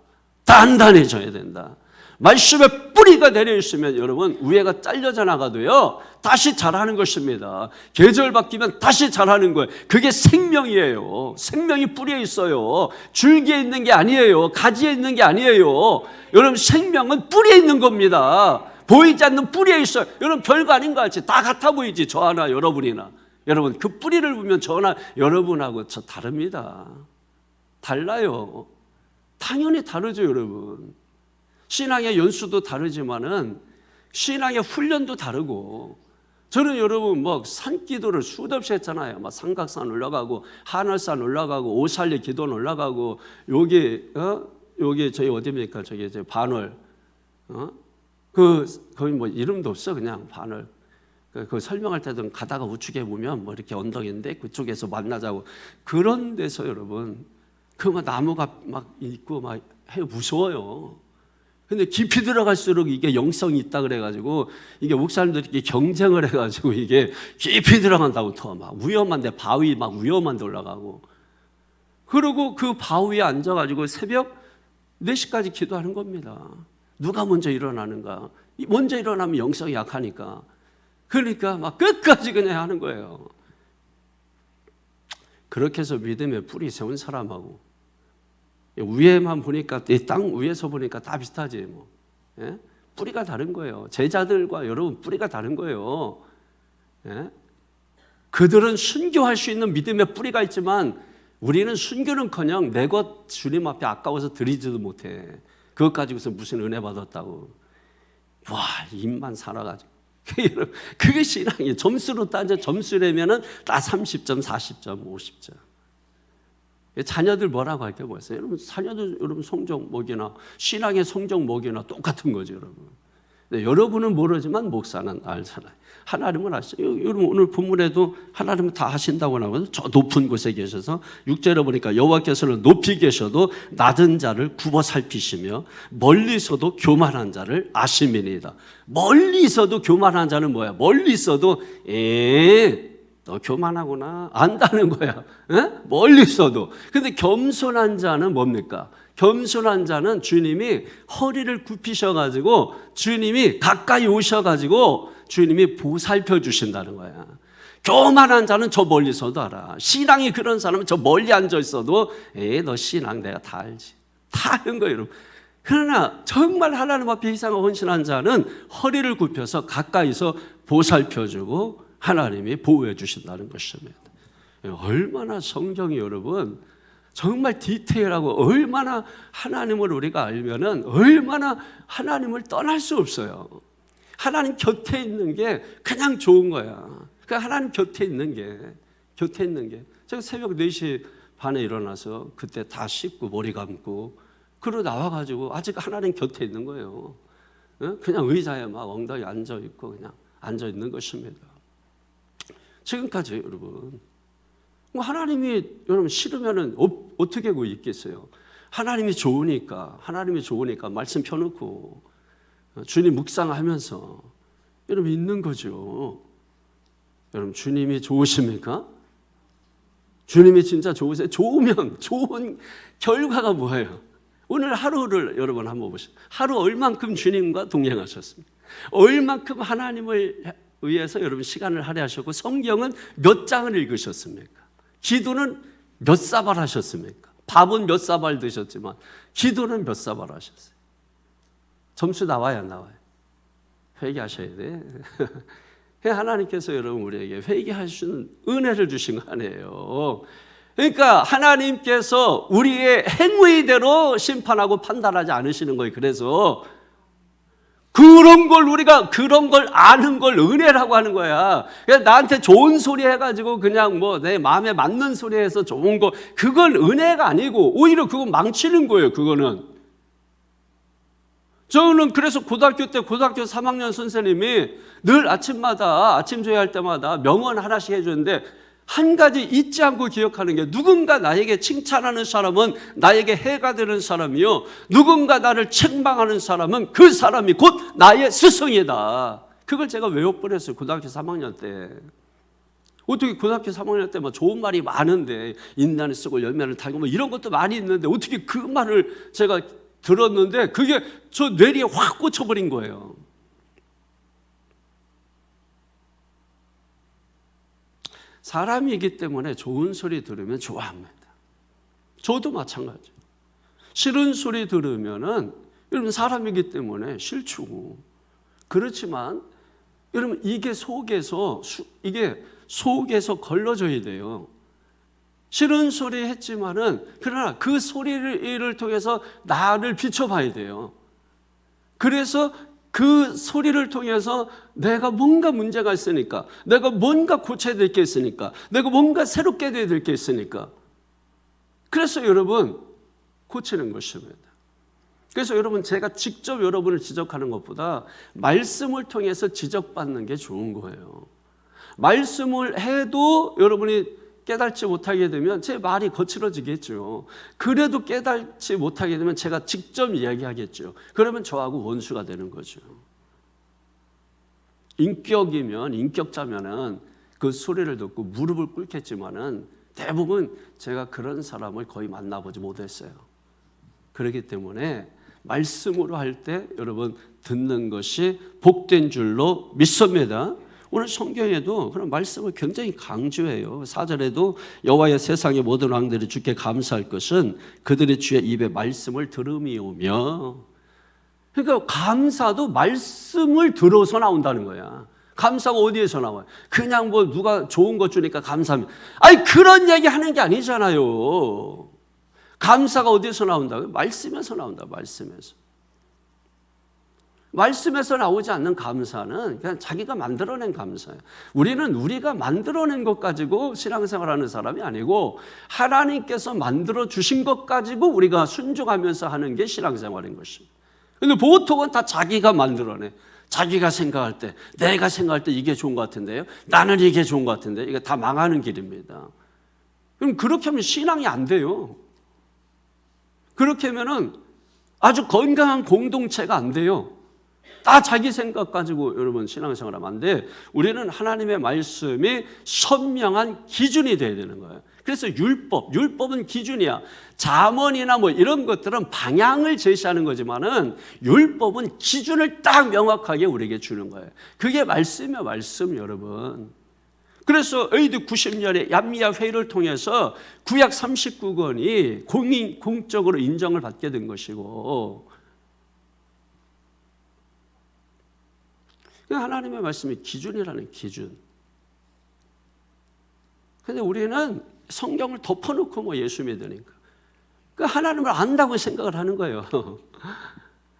단단해져야 된다. 말씀의 뿌리가 내려있으면 여러분 위에가 잘려져 나가도요 다시 자라는 것입니다. 계절 바뀌면 다시 자라는 거예요. 그게 생명이에요. 생명이 뿌리에 있어요. 줄기에 있는 게 아니에요. 가지에 있는 게 아니에요. 여러분 생명은 뿌리에 있는 겁니다. 보이지 않는 뿌리에 있어요. 여러분 별거 아닌 것 같지? 다 같아 보이지? 저 하나 여러분이나. 여러분 그 뿌리를 보면 저 하나 여러분하고 저 다릅니다. 달라요. 당연히 다르죠 여러분. 신앙의 연수도 다르지만은 신앙의 훈련도 다르고, 저는 여러분 뭐 산기도를 수도 없이 했잖아요. 막 삼각산 올라가고 하늘산 올라가고 오살리 기도 올라가고 여기 저희 어디입니까? 저기 반월 거기 뭐 이름도 없어. 그냥 반월. 그 설명할 때도 가다가 우측에 보면 뭐 이렇게 언덕인데 그쪽에서 만나자고. 그런 데서 여러분 그 막 나무가 막 있고 막 무서워요. 근데 깊이 들어갈수록 이게 영성이 있다 그래가지고 이게 목사님들이 이렇게 경쟁을 해가지고 이게 깊이 들어간다고 더 막 위험한데 바위 막 위험한데 올라가고, 그리고 그 바위에 앉아가지고 새벽 4시까지 기도하는 겁니다. 누가 먼저 일어나는가? 먼저 일어나면 영성이 약하니까. 그러니까 막 끝까지 그냥 하는 거예요. 그렇게 해서 믿음의 뿌리 세운 사람하고 위에만 보니까 땅 위에서 보니까 다 비슷하지 뭐. 예? 뿌리가 다른 거예요. 제자들과 여러분 뿌리가 다른 거예요. 예? 그들은 순교할 수 있는 믿음의 뿌리가 있지만 우리는 순교는커녕 내 것 주님 앞에 아까워서 드리지도 못해. 그것 가지고서 무슨 은혜 받았다고. 와, 입만 살아가지고. 그게 신앙이에요. 점수로 따져 점수라면은 다 30점, 40점, 50점. 자녀들 뭐라고 할게 뭐였어요? 여러분 자녀들 여러분 성적목이나 신앙의 성적목이나 똑같은 거죠, 여러분. 네, 여러분은 모르지만 목사는 알잖아요. 하나님은 아시죠? 여러분 오늘 본문에도 하나님은 다 하신다고 나오거든요. 저 높은 곳에 계셔서 6절에 보니까 여호와께서는 높이 계셔도 낮은 자를 굽어 살피시며 멀리서도 교만한 자를 아심이니이다. 멀리서도 교만한 자는 뭐야? 멀리서도 너 교만하구나 안다는 거야. 에? 멀리서도. 근데 겸손한 자는 뭡니까? 겸손한 자는 주님이 허리를 굽히셔가지고 주님이 가까이 오셔가지고 주님이 보살펴 주신다는 거야. 교만한 자는 저 멀리서도 알아. 신앙이 그런 사람은 저 멀리 앉아 있어도 너 신앙 내가 다 알지. 다 아는 거예요, 여러분. 그러나 정말 하나님 앞에 희생하고 헌신한 자는 허리를 굽혀서 가까이서 보살펴주고 하나님이 보호해 주신다는 것입니다. 얼마나 성경이 여러분 정말 디테일하고 얼마나 하나님을 우리가 알면은 얼마나 하나님을 떠날 수 없어요. 하나님 곁에 있는 게 그냥 좋은 거야. 그 하나님 곁에 있는 게 제가 새벽 4시 반에 일어나서 그때 다 씻고 머리 감고 그러고 나와가지고 아직 하나님 곁에 있는 거예요. 그냥 의자에 막 엉덩이 앉아 있고 그냥 앉아 있는 것입니다. 지금까지 여러분 하나님이 여러분 싫으면은 어떻게 하고 있겠어요? 하나님이 좋으니까 말씀 펴놓고 주님 묵상하면서 여러분 있는 거죠. 여러분 주님이 좋으십니까? 주님이 진짜 좋으세요? 좋으면 좋은 결과가 뭐예요? 오늘 하루를 여러분 한번 보시죠. 하루 얼만큼 주님과 동행하셨습니까? 얼만큼 하나님을 위해서 여러분 시간을 할애하셨고 성경은 몇 장을 읽으셨습니까? 기도는 몇 사발 하셨습니까? 밥은 몇 사발 드셨지만 기도는 몇 사발 하셨어요? 점수 나와야 안 나와요? 회개하셔야 돼. 하나님께서 여러분 우리에게 회개할 수 있는 은혜를 주신 거 아니에요. 그러니까 하나님께서 우리의 행위대로 심판하고 판단하지 않으시는 거예요. 그래서 그런 걸 아는 걸 은혜라고 하는 거야. 그냥 나한테 좋은 소리 해가지고 그냥 뭐 내 마음에 맞는 소리 해서 좋은 거, 그건 은혜가 아니고 오히려 그건 망치는 거예요. 그거는. 저는 그래서 고등학교 3학년 선생님이 늘 아침마다 아침 조회할 때마다 명언 하나씩 해주는데 한 가지 잊지 않고 기억하는 게, 누군가 나에게 칭찬하는 사람은 나에게 해가 되는 사람이요, 누군가 나를 책망하는 사람은 그 사람이 곧 나의 스승이다. 그걸 제가 외워버렸어요. 고등학교 3학년 때. 어떻게 고등학교 3학년 때 뭐 좋은 말이 많은데 인난을 쓰고 열매를 달고 뭐 이런 것도 많이 있는데 어떻게 그 말을 제가 들었는데 그게 저 뇌리에 확 꽂혀버린 거예요. 사람이기 때문에 좋은 소리 들으면 좋아합니다. 저도 마찬가지예요. 싫은 소리 들으면은 여러분 사람이기 때문에 싫죠. 그렇지만 여러분 이게 속에서 걸러져야 돼요. 싫은 소리 했지만은 그러나 그 소리를 통해서 나를 비춰봐야 돼요. 그래서 그 소리를 통해서 내가 뭔가 문제가 있으니까, 내가 뭔가 고쳐야 될 게 있으니까, 내가 뭔가 새롭게 해야 될 게 있으니까. 그래서 여러분 고치는 것입니다. 그래서 여러분 제가 직접 여러분을 지적하는 것보다 말씀을 통해서 지적받는 게 좋은 거예요. 말씀을 해도 여러분이 깨닫지 못하게 되면 제 말이 거칠어지겠죠. 그래도 깨닫지 못하게 되면 제가 직접 이야기하겠죠. 그러면 저하고 원수가 되는 거죠. 인격자면은 그 소리를 듣고 무릎을 꿇겠지만은 대부분 제가 그런 사람을 거의 만나보지 못했어요. 그렇기 때문에 말씀으로 할 때 여러분 듣는 것이 복된 줄로 믿습니다. 오늘 성경에도 그런 말씀을 굉장히 강조해요. 4절에도 여호와여 세상의 모든 왕들이 주께 감사할 것은 그들의 주의 입에 말씀을 들음이오며. 그러니까 감사도 말씀을 들어서 나온다는 거야. 감사가 어디에서 나와요? 그냥 뭐 누가 좋은 것 주니까 감사합니다. 아니 그런 얘기 하는 게 아니잖아요. 감사가 어디에서 나온다고요? 말씀에서 나온다. 말씀에서 나오지 않는 감사는 그냥 자기가 만들어낸 감사예요. 우리는 우리가 만들어낸 것 가지고 신앙생활하는 사람이 아니고 하나님께서 만들어 주신 것 가지고 우리가 순종하면서 하는 게 신앙생활인 것입니다. 근데 보통은 다 자기가 만들어내. 자기가 생각할 때, 내가 생각할 때 이게 좋은 것 같은데요. 나는 이게 좋은 것 같은데 이게 다 망하는 길입니다. 그럼 그렇게 하면 신앙이 안 돼요. 그렇게 하면은 아주 건강한 공동체가 안 돼요. 다 자기 생각 가지고 여러분 신앙생활 하면 안 돼. 우리는 하나님의 말씀이 선명한 기준이 돼야 되는 거예요. 그래서 율법은 기준이야. 잠언이나 뭐 이런 것들은 방향을 제시하는 거지만은 율법은 기준을 딱 명확하게 우리에게 주는 거예요. 그게 말씀이에요, 말씀 여러분. 그래서 AD 90년에 얌미야 회의를 통해서 구약 39권이 공적으로 인정을 받게 된 것이고, 하나님의 말씀이 기준이라는 기준. 근데 우리는 성경을 덮어놓고 뭐 예수 믿으니까 그 하나님을 안다고 생각을 하는 거예요.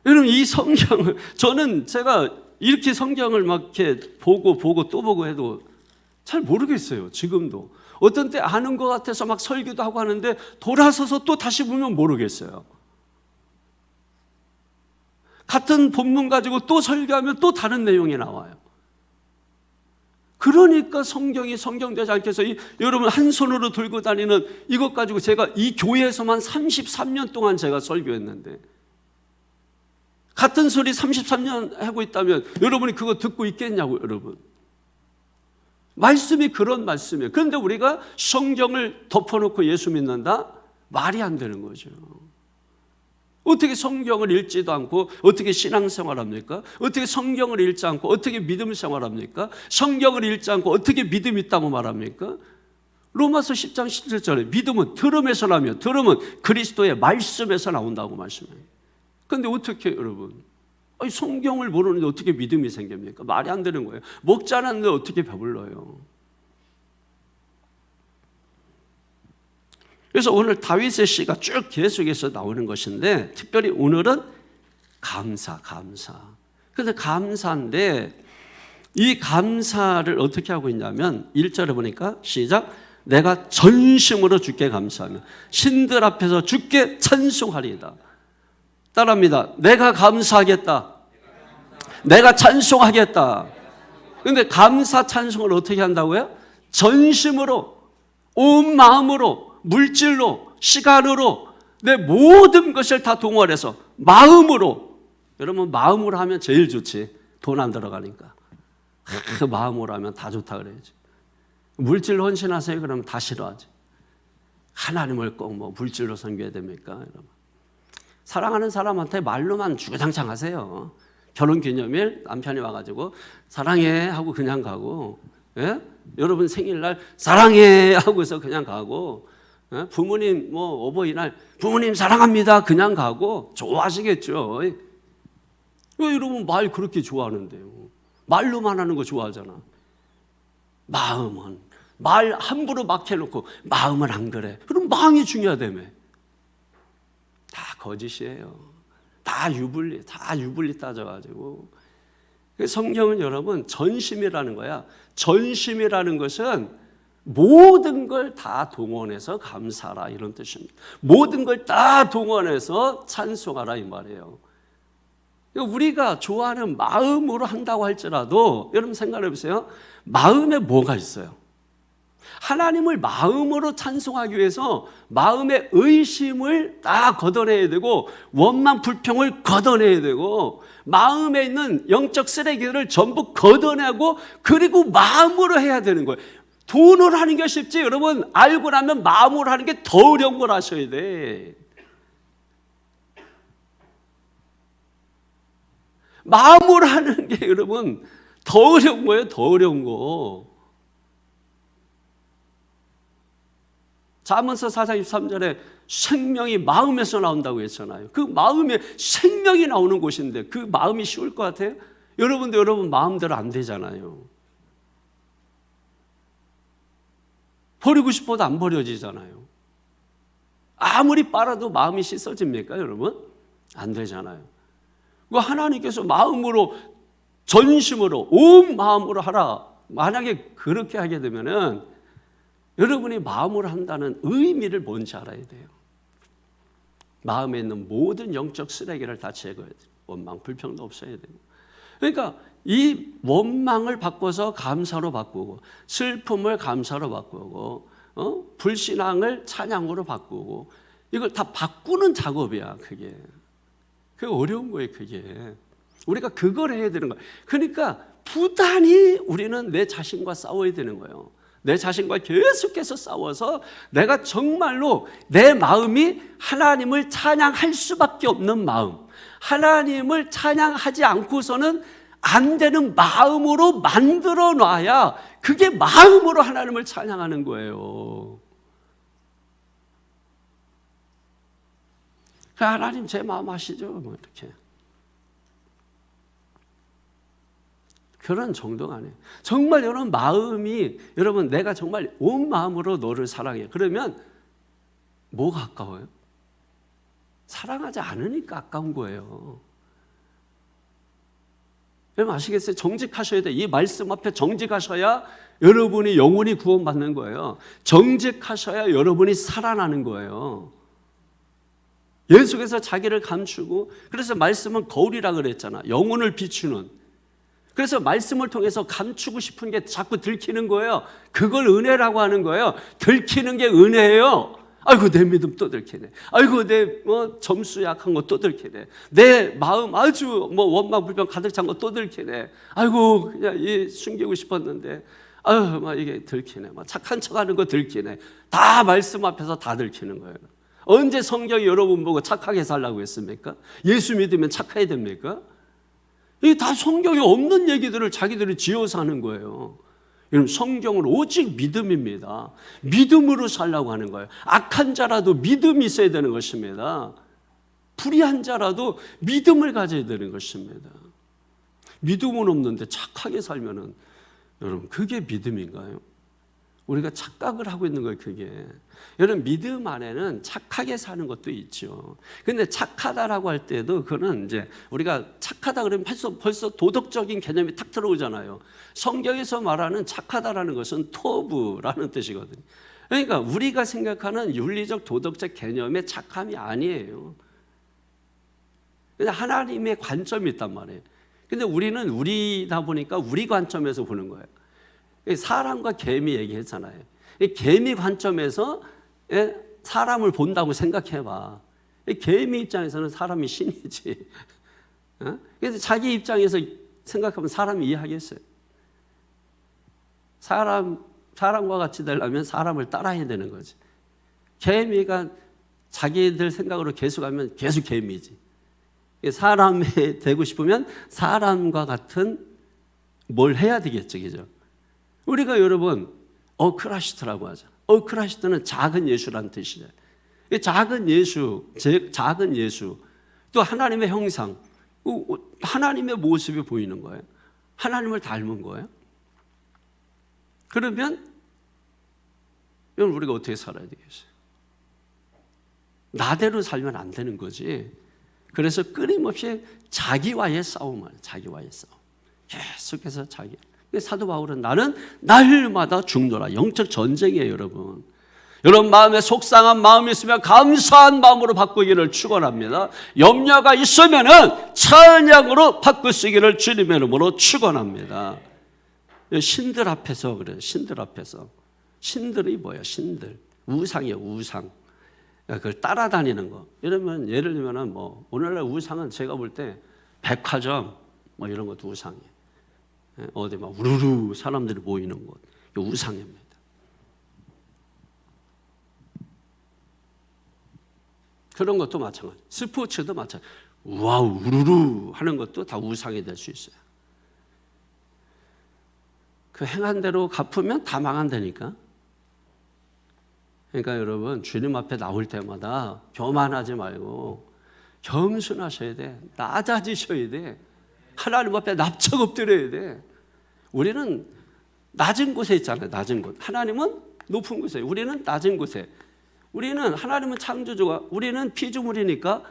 여러분 이 성경을 저는 제가 이렇게 성경을 막 이렇게 보고 또 보고 해도 잘 모르겠어요. 지금도 어떤 때 아는 것 같아서 막 설교도 하고 하는데 돌아서서 또 다시 보면 모르겠어요. 같은 본문 가지고 또 설교하면 또 다른 내용이 나와요. 그러니까 성경이 성경되지 않게 해서 여러분 한 손으로 들고 다니는 이것 가지고 제가 이 교회에서만 33년 동안 제가 설교했는데 같은 소리 33년 하고 있다면 여러분이 그거 듣고 있겠냐고. 여러분 말씀이 그런 말씀이에요. 그런데 우리가 성경을 덮어놓고 예수 믿는다? 말이 안 되는 거죠. 어떻게 성경을 읽지도 않고 어떻게 신앙생활합니까? 어떻게 성경을 읽지 않고 어떻게 믿음 생활합니까? 성경을 읽지 않고 어떻게 믿음 있다고 말합니까? 로마서 10장 17절에 믿음은 들음에서 나며 들음은 그리스도의 말씀에서 나온다고 말씀해요. 그런데 어떻게 여러분 성경을 모르는데 어떻게 믿음이 생깁니까? 말이 안 되는 거예요. 먹지 않았는데 어떻게 배불러요? 그래서 오늘 다윗의 시가 쭉 계속해서 나오는 것인데 특별히 오늘은 감사. 그런데 감사인데 이 감사를 어떻게 하고 있냐면 1절에 보니까 시작. 내가 전심으로 주께 감사하며 신들 앞에서 주께 찬송하리이다. 따라합니다. 내가 감사하겠다. 내가 찬송하겠다. 그런데 감사 찬송을 어떻게 한다고요? 전심으로, 온 마음으로, 물질로, 시간으로 내 모든 것을 다 동원해서 마음으로. 여러분 마음으로 하면 제일 좋지. 돈 안 들어가니까. 마음으로 하면 다 좋다 그래야지. 물질 헌신하세요. 그러면 다 싫어하지. 하나님을 꼭 뭐 물질로 섬겨야 됩니까? 여러분. 사랑하는 사람한테 말로만 주구장창 하세요. 결혼기념일 남편이 와가지고 사랑해 하고 그냥 가고, 예? 여러분 생일날 사랑해 하고서 그냥 가고, 예? 부모님 뭐 어버이날 부모님 사랑합니다 그냥 가고 좋아하시겠죠. 왜 여러분 말 그렇게 좋아하는데요? 말로만 하는 거 좋아하잖아. 마음은 말 함부로 막 해놓고 마음은 안 그래. 그럼 마음이 중요하다며. 다 거짓이에요. 다 유불리 따져가지고. 성경은 여러분 전심이라는 거야. 전심이라는 것은 모든 걸 다 동원해서 감사하라 이런 뜻입니다. 모든 걸 다 동원해서 찬송하라 이 말이에요. 우리가 좋아하는 마음으로 한다고 할지라도 여러분 생각해 보세요. 마음에 뭐가 있어요? 하나님을 마음으로 찬송하기 위해서 마음의 의심을 다 걷어내야 되고 원망 불평을 걷어내야 되고 마음에 있는 영적 쓰레기들을 전부 걷어내고 그리고 마음으로 해야 되는 거예요. 돈으로 하는 게 쉽지 여러분 알고 나면 마음으로 하는 게 더 어려운 걸 하셔야 돼. 마음으로 하는 게 여러분 더 어려운 거예요. 더 어려운 거. 잠언서 4장 23절에 생명이 마음에서 나온다고 했잖아요. 그 마음에 생명이 나오는 곳인데 그 마음이 쉬울 것 같아요? 여러분도 여러분 마음대로 안 되잖아요. 버리고 싶어도 안 버려지잖아요. 아무리 빨아도 마음이 씻어집니까 여러분? 안 되잖아요. 하나님께서 마음으로 전심으로 온 마음으로 하라. 만약에 그렇게 하게 되면은 여러분이 마음으로 한다는 의미를 뭔지 알아야 돼요. 마음에 있는 모든 영적 쓰레기를 다 제거해야 돼요. 원망, 불평도 없어야 돼요. 그러니까 이 원망을 바꿔서 감사로 바꾸고 슬픔을 감사로 바꾸고 불신앙을 찬양으로 바꾸고 이걸 다 바꾸는 작업이야 그게. 그게 어려운 거예요 그게. 우리가 그걸 해야 되는 거예요. 그러니까 부단히 우리는 내 자신과 싸워야 되는 거예요. 내 자신과 계속해서 싸워서 내가 정말로 내 마음이 하나님을 찬양할 수밖에 없는 마음, 하나님을 찬양하지 않고서는 안 되는 마음으로 만들어 놔야 그게 마음으로 하나님을 찬양하는 거예요. 하나님 제 마음 아시죠? 뭐 이렇게. 그런 정도가 아니에요. 정말 여러분 마음이 여러분 내가 정말 온 마음으로 너를 사랑해. 그러면 뭐가 아까워요? 사랑하지 않으니까 아까운 거예요. 여러분 아시겠어요? 정직하셔야 돼요. 이 말씀 앞에 정직하셔야 여러분이 영원히 구원받는 거예요. 정직하셔야 여러분이 살아나는 거예요. 예수께서 자기를 감추고 그래서 말씀은 거울이라 그랬잖아. 영혼을 비추는. 그래서 말씀을 통해서 감추고 싶은 게 자꾸 들키는 거예요. 그걸 은혜라고 하는 거예요. 들키는 게 은혜예요. 아이고 내 믿음 또 들키네. 아이고 내 점수 약한 거 또 들키네. 내 마음 아주 원망 불평 가득 찬 거 또 들키네. 아이고 그냥 숨기고 싶었는데 아유 막 이게 들키네. 막 착한 척하는 거 들키네. 다 말씀 앞에서 다 들키는 거예요. 언제 성경이 여러분 보고 착하게 살라고 했습니까? 예수 믿으면 착해야 됩니까? 이게 다 성경에 없는 얘기들을 자기들이 지어서 하는 거예요. 여러분 성경은 오직 믿음입니다. 믿음으로 살라고 하는 거예요. 악한 자라도 믿음이 있어야 되는 것입니다. 불의한 자라도 믿음을 가져야 되는 것입니다. 믿음은 없는데 착하게 살면은 여러분 그게 믿음인가요? 우리가 착각을 하고 있는 거예요 그게. 여러분 믿음 안에는 착하게 사는 것도 있죠. 근데 착하다라고 할 때도 그거는 이제 우리가 착하다 그러면 벌써 도덕적인 개념이 탁 들어오잖아요. 성경에서 말하는 착하다라는 것은 토부라는 뜻이거든요. 그러니까 우리가 생각하는 윤리적 도덕적 개념의 착함이 아니에요. 근데 하나님의 관점이 있단 말이에요. 근데 우리는 우리다 보니까 우리 관점에서 보는 거예요. 사람과 개미 얘기했잖아요. 개미 관점에서 사람을 본다고 생각해봐. 개미 입장에서는 사람이 신이지. 그래서 자기 입장에서 생각하면 사람이 이해하겠어요. 사람 사람과 같이 되려면 사람을 따라야 되는 거지. 개미가 자기들 생각으로 계속하면 계속 개미지. 사람이 되고 싶으면 사람과 같은 뭘 해야 되겠죠, 그죠? 우리가 여러분 어크라시트라고 하죠. 어크라시트는 작은 예수라는 뜻이죠. 작은 예수, 작은 예수, 또 하나님의 형상, 하나님의 모습이 보이는 거예요. 하나님을 닮은 거예요. 그러면 여러분 우리가 어떻게 살아야 되겠어요? 나대로 살면 안 되는 거지. 그래서 끊임없이 자기와의 싸움을, 자기와의 싸움. 계속해서 자기. 사도 바울은 나는 날마다 죽노라. 영적 전쟁이에요, 여러분. 여러분 마음에 속상한 마음이 있으면 감사한 마음으로 바꾸기를 축원합니다. 염려가 있으면은 찬양으로 바꾸시기를 주님의 이름으로 축원합니다. 신들 앞에서 그래요. 신들 앞에서. 신들이 뭐예요? 신들. 우상이에요, 우상. 그걸 따라다니는 거. 이러면 예를 들면은 뭐 오늘날 우상은 제가 볼 때 백화점 뭐 이런 것도 우상이에요. 어디 막 우르르 사람들이 모이는 곳. 이거 우상입니다. 그런 것도 마찬가지. 스포츠도 마찬가지. 와우 우르르 하는 것도 다 우상이 될 수 있어요. 그 행한 대로 갚으면 다 망한다니까. 그러니까 여러분 주님 앞에 나올 때마다 교만하지 말고 겸손하셔야 돼. 낮아지셔야 돼. 하나님 앞에 납작 엎드려야 돼. 우리는 낮은 곳에 있잖아요. 낮은 곳. 하나님은 높은 곳에. 우리는 낮은 곳에. 우리는 하나님은 창조주가 우리는 피조물이니까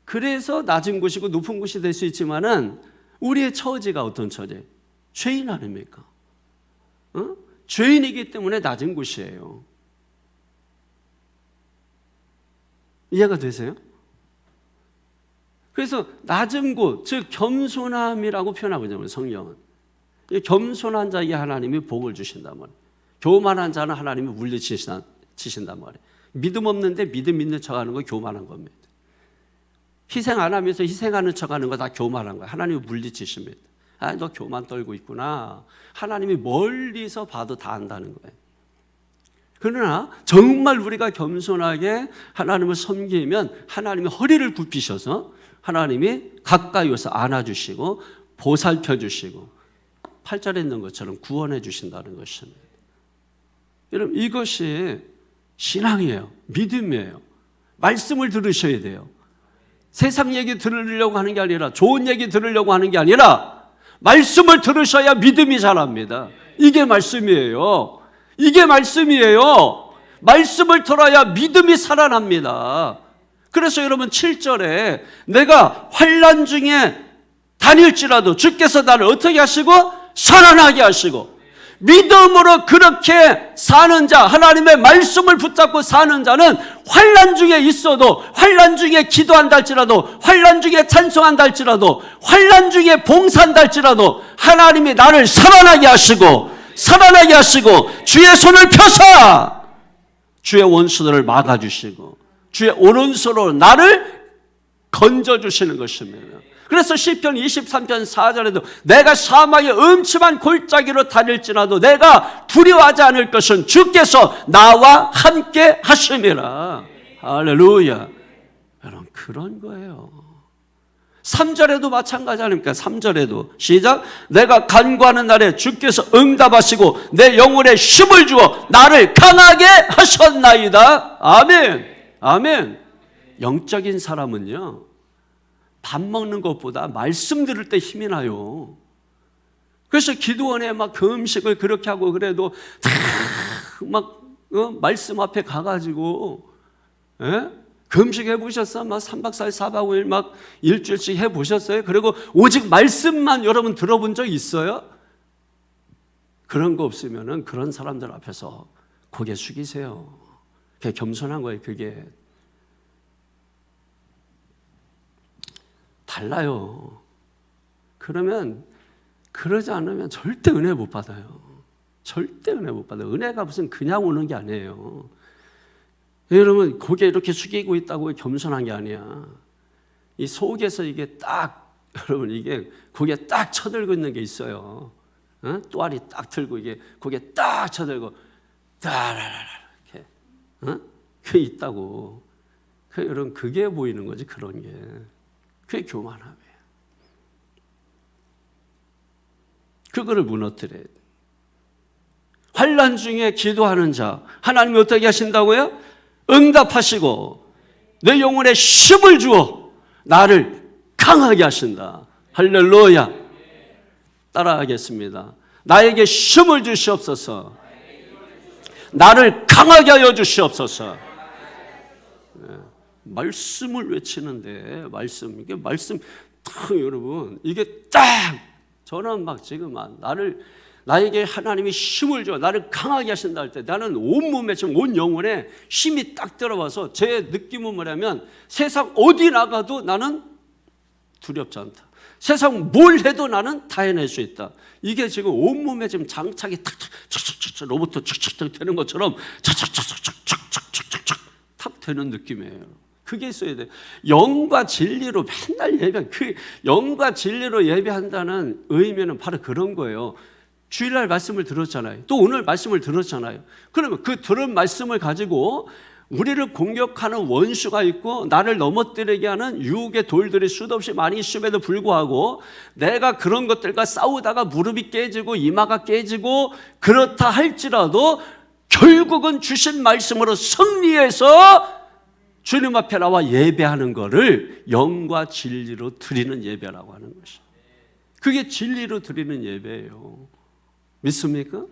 그래서 낮은 곳이고 높은 곳이 될 수 있지만은 우리의 처지가 어떤 처지? 죄인 아닙니까? 죄인이기 때문에 낮은 곳이에요. 이해가 되세요? 그래서 낮은 곳, 즉 겸손함이라고 표현하거든요. 성경은. 겸손한 자에게 하나님이 복을 주신단 말이에요. 교만한 자는 하나님이 물리치신단 말이에요. 믿음 없는데 믿음 있는 척하는 거 교만한 겁니다. 희생 안 하면서 희생하는 척하는 거 다 교만한 거예요. 하나님이 물리치십니다. 아, 너 교만 떨고 있구나. 하나님이 멀리서 봐도 다 안다는 거예요. 그러나 정말 우리가 겸손하게 하나님을 섬기면 하나님이 허리를 굽히셔서 하나님이 가까이 와서 안아주시고 보살펴 주시고 8절에 있는 것처럼 구원해 주신다는 것입니다. 여러분 이것이 신앙이에요. 믿음이에요. 말씀을 들으셔야 돼요. 세상 얘기 들으려고 하는 게 아니라 좋은 얘기 들으려고 하는 게 아니라 말씀을 들으셔야 믿음이 자랍니다. 이게 말씀이에요. 이게 말씀이에요. 말씀을 들어야 믿음이 살아납니다. 그래서 여러분 7절에 내가 환난 중에 다닐지라도 주께서 나를 어떻게 하시고 살아나게 하시고 믿음으로 그렇게 사는 자, 하나님의 말씀을 붙잡고 사는 자는 환난 중에 있어도, 환난 중에 기도한다 할지라도, 환난 중에 찬송한다 할지라도, 환난 중에 봉사한다 할지라도 하나님이 나를 살아나게 하시고 주의 손을 펴사 주의 원수들을 막아주시고 주의 오른손으로 나를 건져주시는 것입니다. 그래서 시편 23편 4절에도 내가 사막의 음침한 골짜기로 다닐지라도 내가 두려워하지 않을 것은 주께서 나와 함께 하심이라. 할렐루야. 여러분 그런 거예요. 3절에도 마찬가지 아닙니까? 3절에도 시작. 내가 간구하는 날에 주께서 응답하시고 내 영혼에 힘을 주어 나를 강하게 하셨나이다. 아멘. 아멘. 영적인 사람은요 밥 먹는 것보다 말씀 들을 때 힘이 나요. 그래서 기도원에 막 금식을 그렇게 하고 그래도 막 말씀 앞에 가가지고 금식 해보셨어요? 막 3박 4일 4박 5일 막 일주일씩 해보셨어요? 그리고 오직 말씀만 여러분 들어본 적 있어요? 그런 거 없으면은 그런 사람들 앞에서 고개 숙이세요. 그게 겸손한 거예요. 그게 달라요. 그러면 그러지 않으면 절대 은혜 못 받아요. 절대 은혜 못 받아요. 은혜가 무슨 그냥 오는 게 아니에요. 여러분 고개 이렇게 숙이고 있다고 겸손한 게 아니야. 이 속에서 이게 딱 여러분 이게 고개 딱 쳐들고 있는 게 있어요. 또아리 딱 들고 이게 고개 딱 쳐들고 따라라라 이렇게 그게 있다고. 여러분 그게 보이는 거지 그런 게. 그게 교만함이에요. 그거를 무너뜨려야 돼. 환난 중에 기도하는 자 하나님이 어떻게 하신다고요? 응답하시고 내 영혼에 힘을 주어 나를 강하게 하신다. 할렐루야. 따라하겠습니다. 나에게 힘을 주시옵소서. 나를 강하게 하여 주시옵소서. 말씀을 외치는데 이게 말씀 여러분 이게 딱 저는 막 지금 나에게 하나님이 힘을 줘 나를 강하게 하신다 할 때 나는 온몸에 지금 온 영혼에 힘이 딱 들어와서 제 느낌은 뭐냐면 세상 어디 나가도 나는 두렵지 않다. 세상 뭘 해도 나는 다 해낼 수 있다. 이게 지금 온몸에 지금 장착이 탁탁 로봇 탁탁 되는 것처럼 탁탁탁탁탁탁탁 탁 되는 느낌이에요. 그게 있어야 돼. 영과 진리로 맨날 영과 진리로 예배한다는 의미는 바로 그런 거예요. 주일날 말씀을 들었잖아요. 또 오늘 말씀을 들었잖아요. 그러면 그 들은 말씀을 가지고 우리를 공격하는 원수가 있고 나를 넘어뜨리게 하는 유혹의 돌들이 수도 없이 많이 있음에도 불구하고 내가 그런 것들과 싸우다가 무릎이 깨지고 이마가 깨지고 그렇다 할지라도 결국은 주신 말씀으로 승리해서 주님 앞에 나와 예배하는 거를 영과 진리로 드리는 예배라고 하는 것이에요. 그게 진리로 드리는 예배예요. 믿습니까?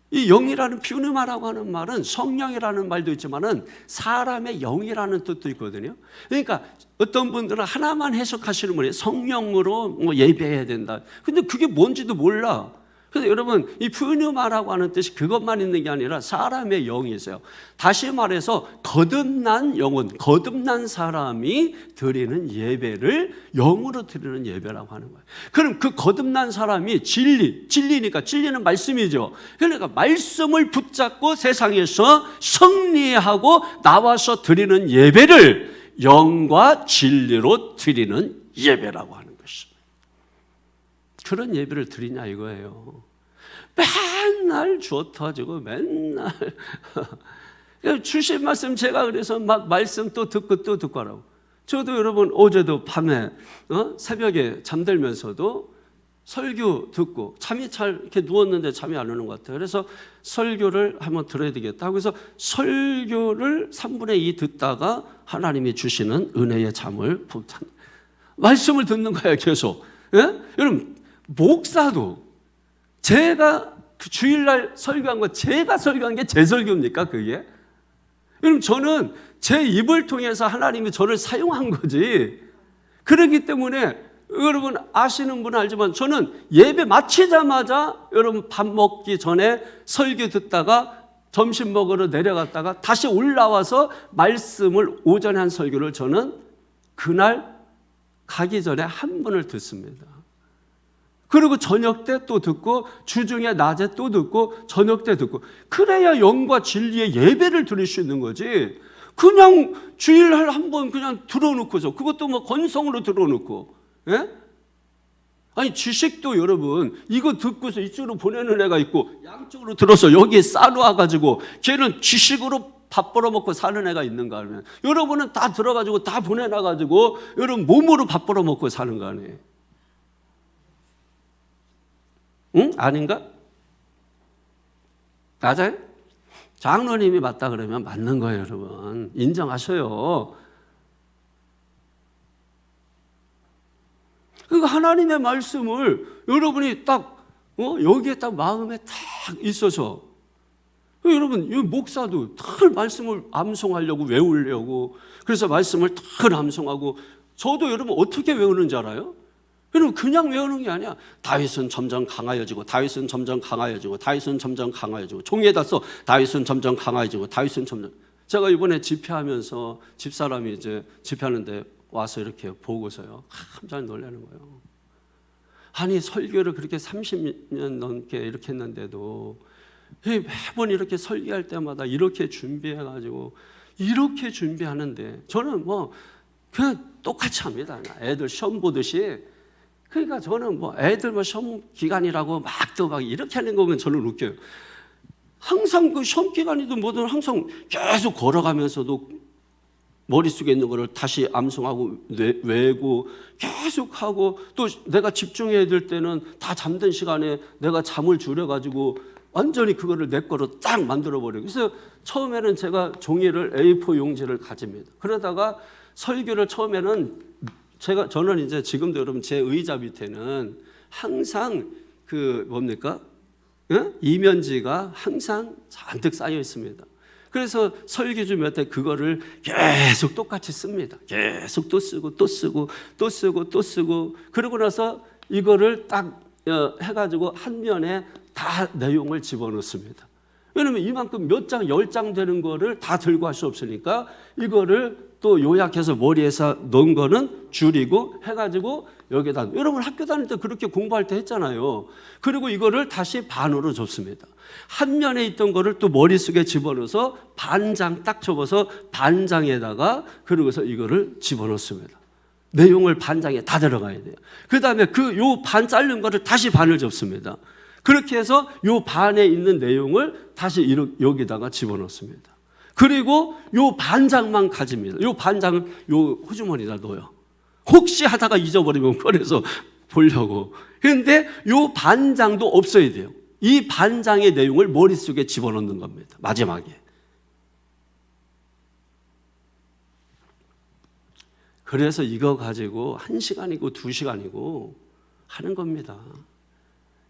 이 영이라는 피우누마라고 하는 말은 성령이라는 말도 있지만은 사람의 영이라는 뜻도 있거든요. 그러니까 어떤 분들은 하나만 해석하시는 분이 성령으로 예배해야 된다. 근데 그게 뭔지도 몰라. 그래서 여러분 이 피우누마라고 하는 뜻이 그것만 있는 게 아니라 사람의 영이 있어요. 다시 말해서 거듭난 영혼, 거듭난 사람이 드리는 예배를 영으로 드리는 예배라고 하는 거예요. 그럼 그 거듭난 사람이 진리니까 진리는 말씀이죠. 그러니까 말씀을 붙잡고 세상에서 승리하고 나와서 드리는 예배를 영과 진리로 드리는 예배라고 하는 것입니다. 그런 예배를 드리냐 이거예요. 맨날 주워 터지고 맨날 주신 말씀 제가 그래서 막 말씀 또 듣고 하라고. 저도 여러분 어제도 밤에 새벽에 잠들면서도 설교 듣고 잠이 잘 이렇게 누웠는데 잠이 안 오는 것 같아요. 그래서 설교를 한번 들어야 되겠다. 그래서 설교를 3분의 2 듣다가 하나님이 주시는 은혜의 잠을 말씀을 듣는 거예요 계속. 예? 여러분 목사도 제가 그 주일날 설교한 거 제가 설교한 게 제 설교입니까 그게? 여러분 저는 제 입을 통해서 하나님이 저를 사용한 거지. 그렇기 때문에 여러분 아시는 분은 알지만 저는 예배 마치자마자 여러분 밥 먹기 전에 설교 듣다가 점심 먹으러 내려갔다가 다시 올라와서 말씀을 오전에 한 설교를 저는 그날 가기 전에 한 번을 듣습니다. 그리고 저녁 때 또 듣고 주중에 낮에 또 듣고 저녁 때 듣고 그래야 영과 진리의 예배를 드릴 수 있는 거지. 그냥 주일날 한 번 그냥 들어놓고서 그것도 뭐 건성으로 들어놓고 예? 아니 지식도 여러분 이거 듣고서 이쪽으로 보내는 애가 있고 양쪽으로 들어서 여기에 싸놓아가지고 걔는 지식으로 밥 벌어먹고 사는 애가 있는가 하면 여러분은 다 들어가지고 다 보내놔가지고 여러분 몸으로 밥 벌어먹고 사는 거 아니에요. 응? 아닌가? 맞아요? 장로님이 맞다 그러면 맞는 거예요, 여러분. 인정하셔요. 그러니까 하나님의 말씀을 여러분이 딱 여기에 딱 마음에 딱 있어서 여러분 목사도 딱 말씀을 암송하려고 외우려고 그래서 말씀을 딱 암송하고 저도 여러분 어떻게 외우는 줄 알아요? 여러분 그냥 외우는 게 아니야. 다윗은 점점 강하여지고 다윗은 점점 강하여지고 다윗은 점점 강하여지고 종이에다 써 다윗은 점점 강하여지고 다윗은 점점. 제가 이번에 집회하면서 집사람이 이제 집회하는데 와서 이렇게 보고서요 깜짝 놀라는 거예요. 아니 설교를 그렇게 30년 넘게 이렇게 했는데도 매번 이렇게 설교할 때마다 이렇게 준비해가지고 이렇게 준비하는데 저는 뭐 그냥 똑같이 합니다. 애들 시험 보듯이 그러니까 저는 뭐 애들 뭐 시험 기간이라고 막 이렇게 하는 거 보면 저는 웃겨요. 항상 그 시험 기간이든 뭐든 항상 계속 걸어가면서도 머릿속에 있는 거를 다시 암송하고 외우고 계속 하고, 또 내가 집중해야 될 때는 다 잠든 시간에 내가 잠을 줄여가지고 완전히 그거를 내 거로 딱 만들어버려요. 그래서 처음에는 제가 종이를 A4 용지를 가집니다. 그러다가 설교를 처음에는 저는 이제 지금도 여러분 제 의자 밑에는 항상 그 뭡니까? 이면지가 항상 잔뜩 쌓여 있습니다. 그래서 설교 몇 때 그거를 계속 똑같이 씁니다. 계속 또 쓰고 또 쓰고 또 쓰고 또 쓰고, 그러고 나서 이거를 딱 해가지고 한 면에 다 내용을 집어넣습니다. 왜냐하면 이만큼 몇 장, 10장 되는 거를 다 들고 할 수 없으니까 이거를 또 요약해서 머리에서 넣은 거는 줄이고 해가지고 여기다, 여러분 학교 다닐 때 그렇게 공부할 때 했잖아요. 그리고 이거를 다시 반으로 접습니다. 한 면에 있던 거를 또 머릿속에 집어넣어서 반장 딱 접어서 반장에다가, 그러고서 이거를 집어넣습니다. 내용을 반장에 다 들어가야 돼요. 그 다음에 요 반 자른 거를 다시 반을 접습니다. 그렇게 해서 요 반에 있는 내용을 다시 여기다가 집어넣습니다. 그리고 요 반장만 가집니다. 요 반장을 요 호주머니에다 넣어요. 혹시 하다가 잊어버리면 꺼내서 보려고. 그런데 요 반장도 없어야 돼요. 이 반장의 내용을 머릿속에 집어넣는 겁니다. 마지막에. 그래서 이거 가지고 1시간이고 2시간이고 하는 겁니다.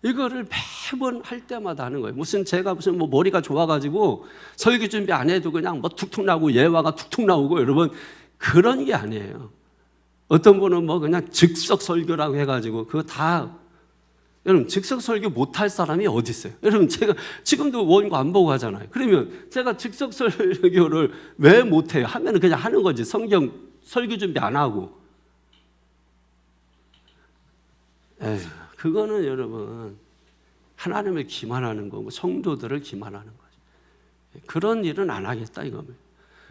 이거를 매번 할 때마다 하는 거예요. 제가 무슨 뭐 머리가 좋아가지고 설교 준비 안 해도 그냥 뭐 툭툭 나오고 예화가 툭툭 나오고, 여러분 그런 게 아니에요. 어떤 분은 뭐 그냥 즉석 설교라고 해가지고 그거 다, 여러분 즉석 설교 못할 사람이 어디 있어요? 여러분 제가 지금도 원고 안 보고 하잖아요. 그러면 제가 즉석 설교를 왜 못해요? 하면은 그냥 하는 거지. 성경 설교 준비 안 하고. 에휴, 그거는 여러분 하나님을 기만하는 거고 성도들을 기만하는 거죠. 그런 일은 안 하겠다 이겁니다.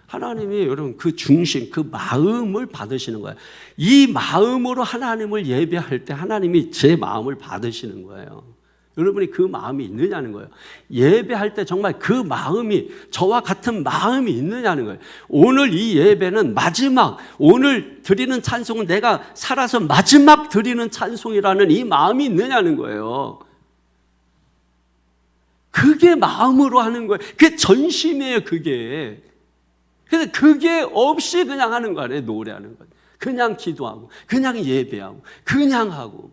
하나님이 여러분 그 중심, 그 마음을 받으시는 거예요. 이 마음으로 하나님을 예배할 때 하나님이 제 마음을 받으시는 거예요. 여러분이 그 마음이 있느냐는 거예요. 예배할 때 정말 그 마음이, 저와 같은 마음이 있느냐는 거예요. 오늘 이 예배는 마지막, 오늘 드리는 찬송은 내가 살아서 마지막 드리는 찬송이라는 이 마음이 있느냐는 거예요. 그게 마음으로 하는 거예요. 그게 전심이에요, 그게. 그래서 그게 없이 그냥 하는 거 아니에요, 노래하는 거. 그냥 기도하고, 그냥 예배하고, 그냥 하고.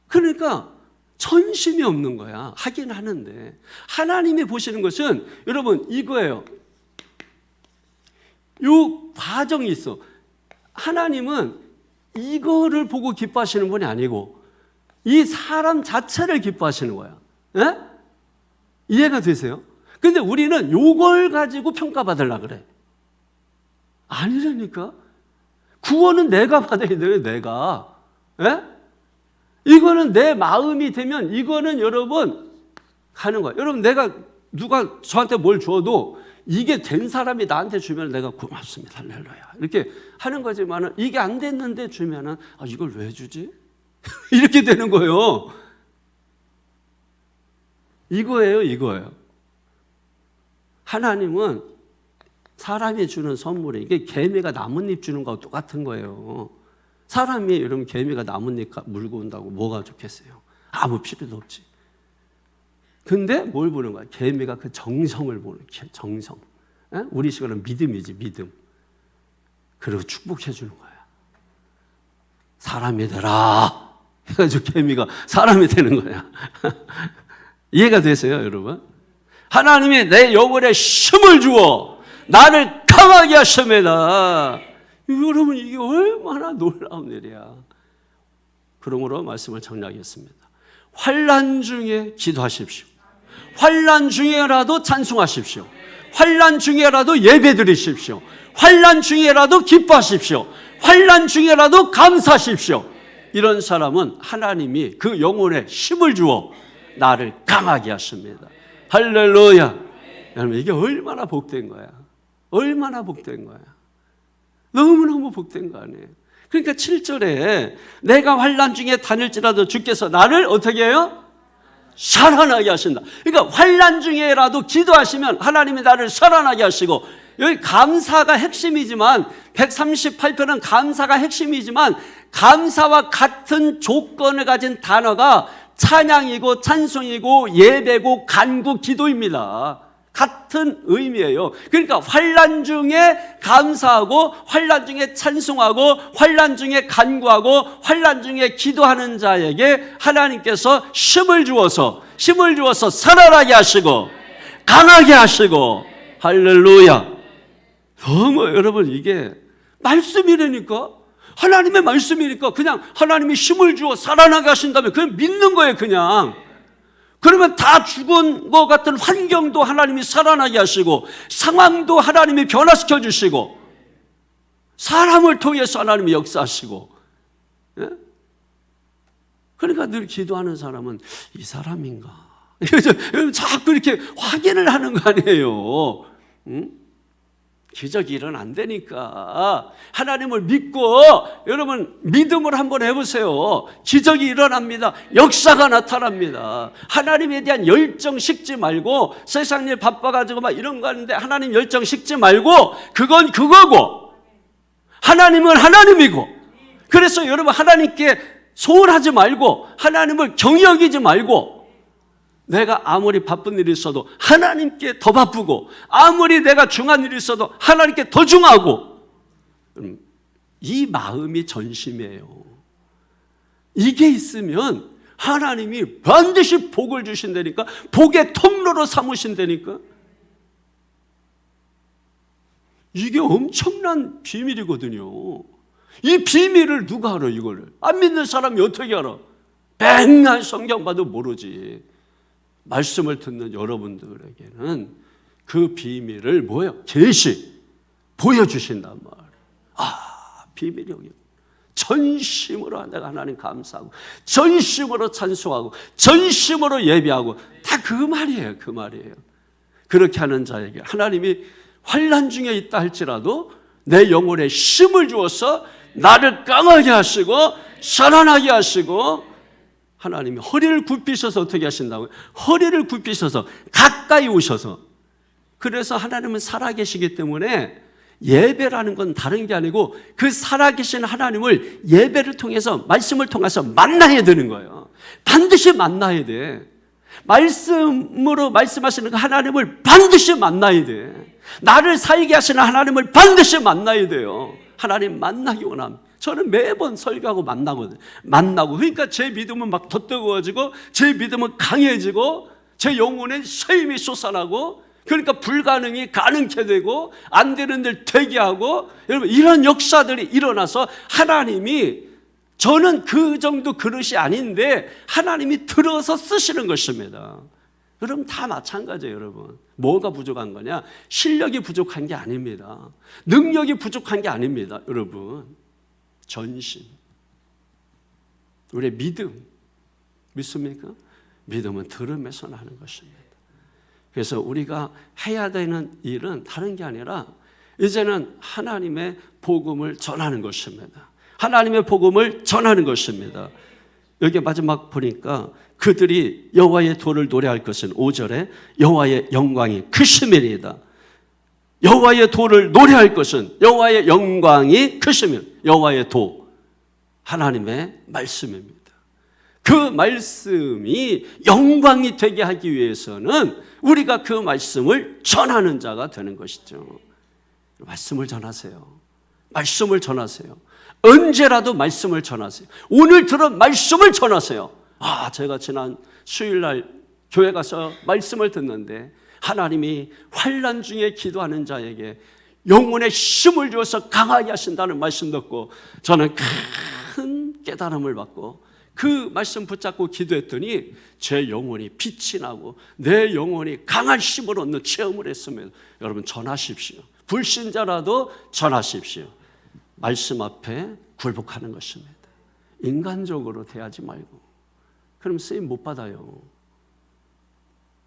그러니까 전심이 없는 거야. 하긴 하는데 하나님이 보시는 것은 여러분 이거예요. 이 과정이 있어. 하나님은 이거를 보고 기뻐하시는 분이 아니고 이 사람 자체를 기뻐하시는 거야. 예? 이해가 되세요? 근데 우리는 이걸 가지고 평가받으려고 그래. 아니라니까. 구원은 내가 받아야 돼요, 내가. 예? 이거는 내 마음이 되면 이거는 여러분 하는 거예요. 여러분 내가 누가 저한테 뭘 줘도 이게 된 사람이 나한테 주면 내가 고맙습니다, 할렐루야 이렇게 하는 거지만은, 이게 안 됐는데 주면은 이걸 왜 주지? 이렇게 되는 거예요. 이거예요. 하나님은 사람이 주는 선물이, 이게 개미가 나뭇잎 주는 거하고 똑같은 거예요. 사람이 여러분 개미가 나뭇잎 물고 온다고 뭐가 좋겠어요? 아무 필요도 없지. 근데 뭘 보는 거야? 개미가 그 정성을 보는 거야. 정성. 에? 우리 식으로 믿음이지, 믿음. 그리고 축복해 주는 거야. 사람이 되라 해가지고 개미가 사람이 되는 거야. 이해가 되세요, 여러분? 하나님이 내 영혼에 힘을 주어 나를 강하게 하십니다. 여러분 이게 얼마나 놀라운 일이야. 그러므로 말씀을 정리하겠습니다. 환난 중에 기도하십시오. 환난 중에라도 찬송하십시오. 환난 중에라도 예배드리십시오. 환난 중에라도 기뻐하십시오. 환난 중에라도 감사하십시오. 이런 사람은 하나님이 그 영혼에 힘을 주어 나를 강하게 하십니다. 할렐루야. 여러분 이게 얼마나 복된 거야. 얼마나 복된 거야. 너무너무 복된 거 아니에요. 그러니까 7절에 내가 환난 중에 다닐지라도 주께서 나를 어떻게 해요? 살아나게 하신다. 그러니까 환난 중에라도 기도하시면 하나님이 나를 살아나게 하시고, 여기 감사가 핵심이지만 138편은 감사가 핵심이지만 감사와 같은 조건을 가진 단어가 찬양이고 찬송이고 예배고 간구 기도입니다. 같은 의미예요. 그러니까 환난 중에 감사하고 환난 중에 찬송하고 환난 중에 간구하고 환난 중에 기도하는 자에게 하나님께서 힘을 주어서 살아나게 하시고 강하게 하시고, 할렐루야. 너무 여러분, 이게 말씀이라니까, 하나님의 말씀이니까 그냥 하나님이 힘을 주어 살아나게 하신다면 그냥 믿는 거예요. 그냥 그러면 다 죽은 것 같은 환경도 하나님이 살아나게 하시고 상황도 하나님이 변화시켜 주시고 사람을 통해서 하나님이 역사하시고. 예? 그러니까 늘 기도하는 사람은 이 사람인가? 자꾸 이렇게 확인을 하는 거 아니에요. 응? 기적이 일어난다니까. 하나님을 믿고 여러분 믿음을 한번 해보세요. 기적이 일어납니다. 역사가 나타납니다. 하나님에 대한 열정 식지 말고, 세상 일 바빠가지고 막 이런 거 하는데 하나님 열정 식지 말고, 그건 그거고 하나님은 하나님이고. 그래서 여러분 하나님께 소홀하지 말고 하나님을 경여기지 말고, 내가 아무리 바쁜 일이 있어도 하나님께 더 바쁘고 아무리 내가 중한 일이 있어도 하나님께 더 중하고, 이 마음이 전심이에요. 이게 있으면 하나님이 반드시 복을 주신다니까, 복의 통로로 삼으신다니까. 이게 엄청난 비밀이거든요. 이 비밀을 누가 알아? 이거를 안 믿는 사람이 어떻게 알아? 백날 성경 봐도 모르지. 말씀을 듣는 여러분들에게는 그 비밀을 뭐예요? 계시 보여주신단 말이에요. 아, 비밀이 여기. 전심으로 내가 하나님 감사하고 전심으로 찬송하고 전심으로 예배하고, 다 그 말이에요. 그 말이에요. 그렇게 하는 자에게 하나님이 환난 중에 있다 할지라도 내 영혼에 힘을 주어서 나를 강하게 하시고 살아나게 하시고, 하나님이 허리를 굽히셔서 어떻게 하신다고요? 허리를 굽히셔서 가까이 오셔서. 그래서 하나님은 살아계시기 때문에 예배라는 건 다른 게 아니고 그 살아계신 하나님을 예배를 통해서, 말씀을 통해서 만나야 되는 거예요. 반드시 만나야 돼. 말씀으로 말씀하시는 그 하나님을 반드시 만나야 돼. 나를 살게 하시는 하나님을 반드시 만나야 돼요. 하나님 만나기 원합니다. 저는 매번 설교하고 만나고, 그러니까 제 믿음은 막 더 뜨거워지고 제 믿음은 강해지고 제 영혼에 쇠임이 솟아나고, 그러니까 불가능이 가능케 되고 안 되는 일 되게 하고, 여러분 이런 역사들이 일어나서 하나님이, 저는 그 정도 그릇이 아닌데 하나님이 들어서 쓰시는 것입니다. 여러분 다 마찬가지예요. 여러분 뭐가 부족한 거냐? 실력이 부족한 게 아닙니다. 능력이 부족한 게 아닙니다. 여러분 전심, 우리의 믿음, 믿습니까? 믿음은 들음에서 나는 것입니다. 그래서 우리가 해야 되는 일은 다른 게 아니라 이제는 하나님의 복음을 전하는 것입니다. 하나님의 복음을 전하는 것입니다. 여기 마지막 보니까 그들이 여호와의 도를 노래할 것은 5절에 여호와의 영광이 크심이니이다. 여호와의 도를 노래할 것은 여호와의 영광이 크심이니이다. 여호와의 도, 하나님의 말씀입니다. 그 말씀이 영광이 되게 하기 위해서는 우리가 그 말씀을 전하는 자가 되는 것이죠. 말씀을 전하세요. 말씀을 전하세요. 언제라도 말씀을 전하세요. 오늘 들은 말씀을 전하세요. 아, 제가 지난 수요일날 교회 가서 말씀을 듣는데 하나님이 환난 중에 기도하는 자에게 영혼에 힘을 주어서 강하게 하신다는 말씀 듣고 저는 큰 깨달음을 받고 그 말씀 붙잡고 기도했더니 제 영혼이 빛이 나고 내 영혼이 강한 힘을 얻는 체험을 했습니다. 여러분 전하십시오. 불신자라도 전하십시오. 말씀 앞에 굴복하는 것입니다. 인간적으로 대하지 말고. 그럼 쓰임 못 받아요.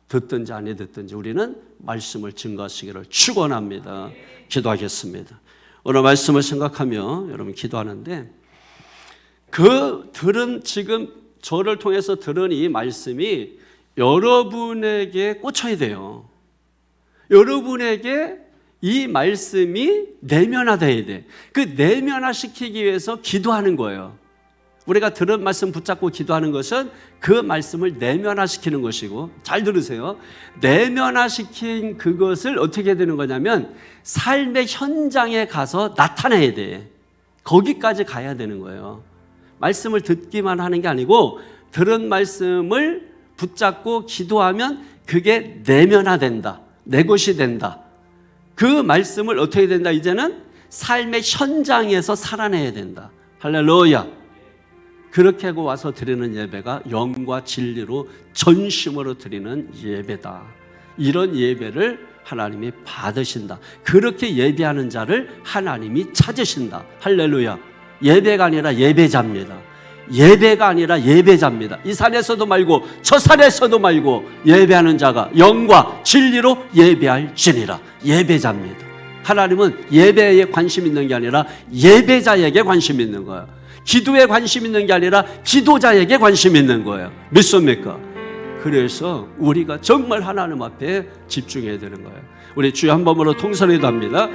듣든지 아니 듣든지 우리는 말씀을 증거하시기를 축원합니다. 기도하겠습니다. 오늘 말씀을 생각하며 여러분 기도하는데, 그 들은, 지금 저를 통해서 들은 이 말씀이 여러분에게 꽂혀야 돼요. 여러분에게 이 말씀이 내면화돼야 돼. 그 내면화시키기 위해서 기도하는 거예요. 우리가 들은 말씀 붙잡고 기도하는 것은 그 말씀을 내면화시키는 것이고, 잘 들으세요. 내면화시킨 그것을 어떻게 되는 거냐면 삶의 현장에 가서 나타내야 돼. 거기까지 가야 되는 거예요. 말씀을 듣기만 하는 게 아니고 들은 말씀을 붙잡고 기도하면 그게 내면화된다. 내 것이 된다. 그 말씀을 어떻게 된다? 이제는 삶의 현장에서 살아내야 된다. 할렐루야. 그렇게 하고 와서 드리는 예배가 영과 진리로 전심으로 드리는 예배다. 이런 예배를 하나님이 받으신다. 그렇게 예배하는 자를 하나님이 찾으신다. 할렐루야. 예배가 아니라 예배자입니다. 예배가 아니라 예배자입니다. 이 산에서도 말고 저 산에서도 말고 예배하는 자가 영과 진리로 예배할지니라. 예배자입니다. 하나님은 예배에 관심 있는 게 아니라 예배자에게 관심 있는 거예요. 기도에 관심 있는 게 아니라 기도자에게 관심 있는 거예요. 믿습니까? 그래서 우리가 정말 하나님 앞에 집중해야 되는 거예요. 우리 주여 한 번으로 통성기도 합니다.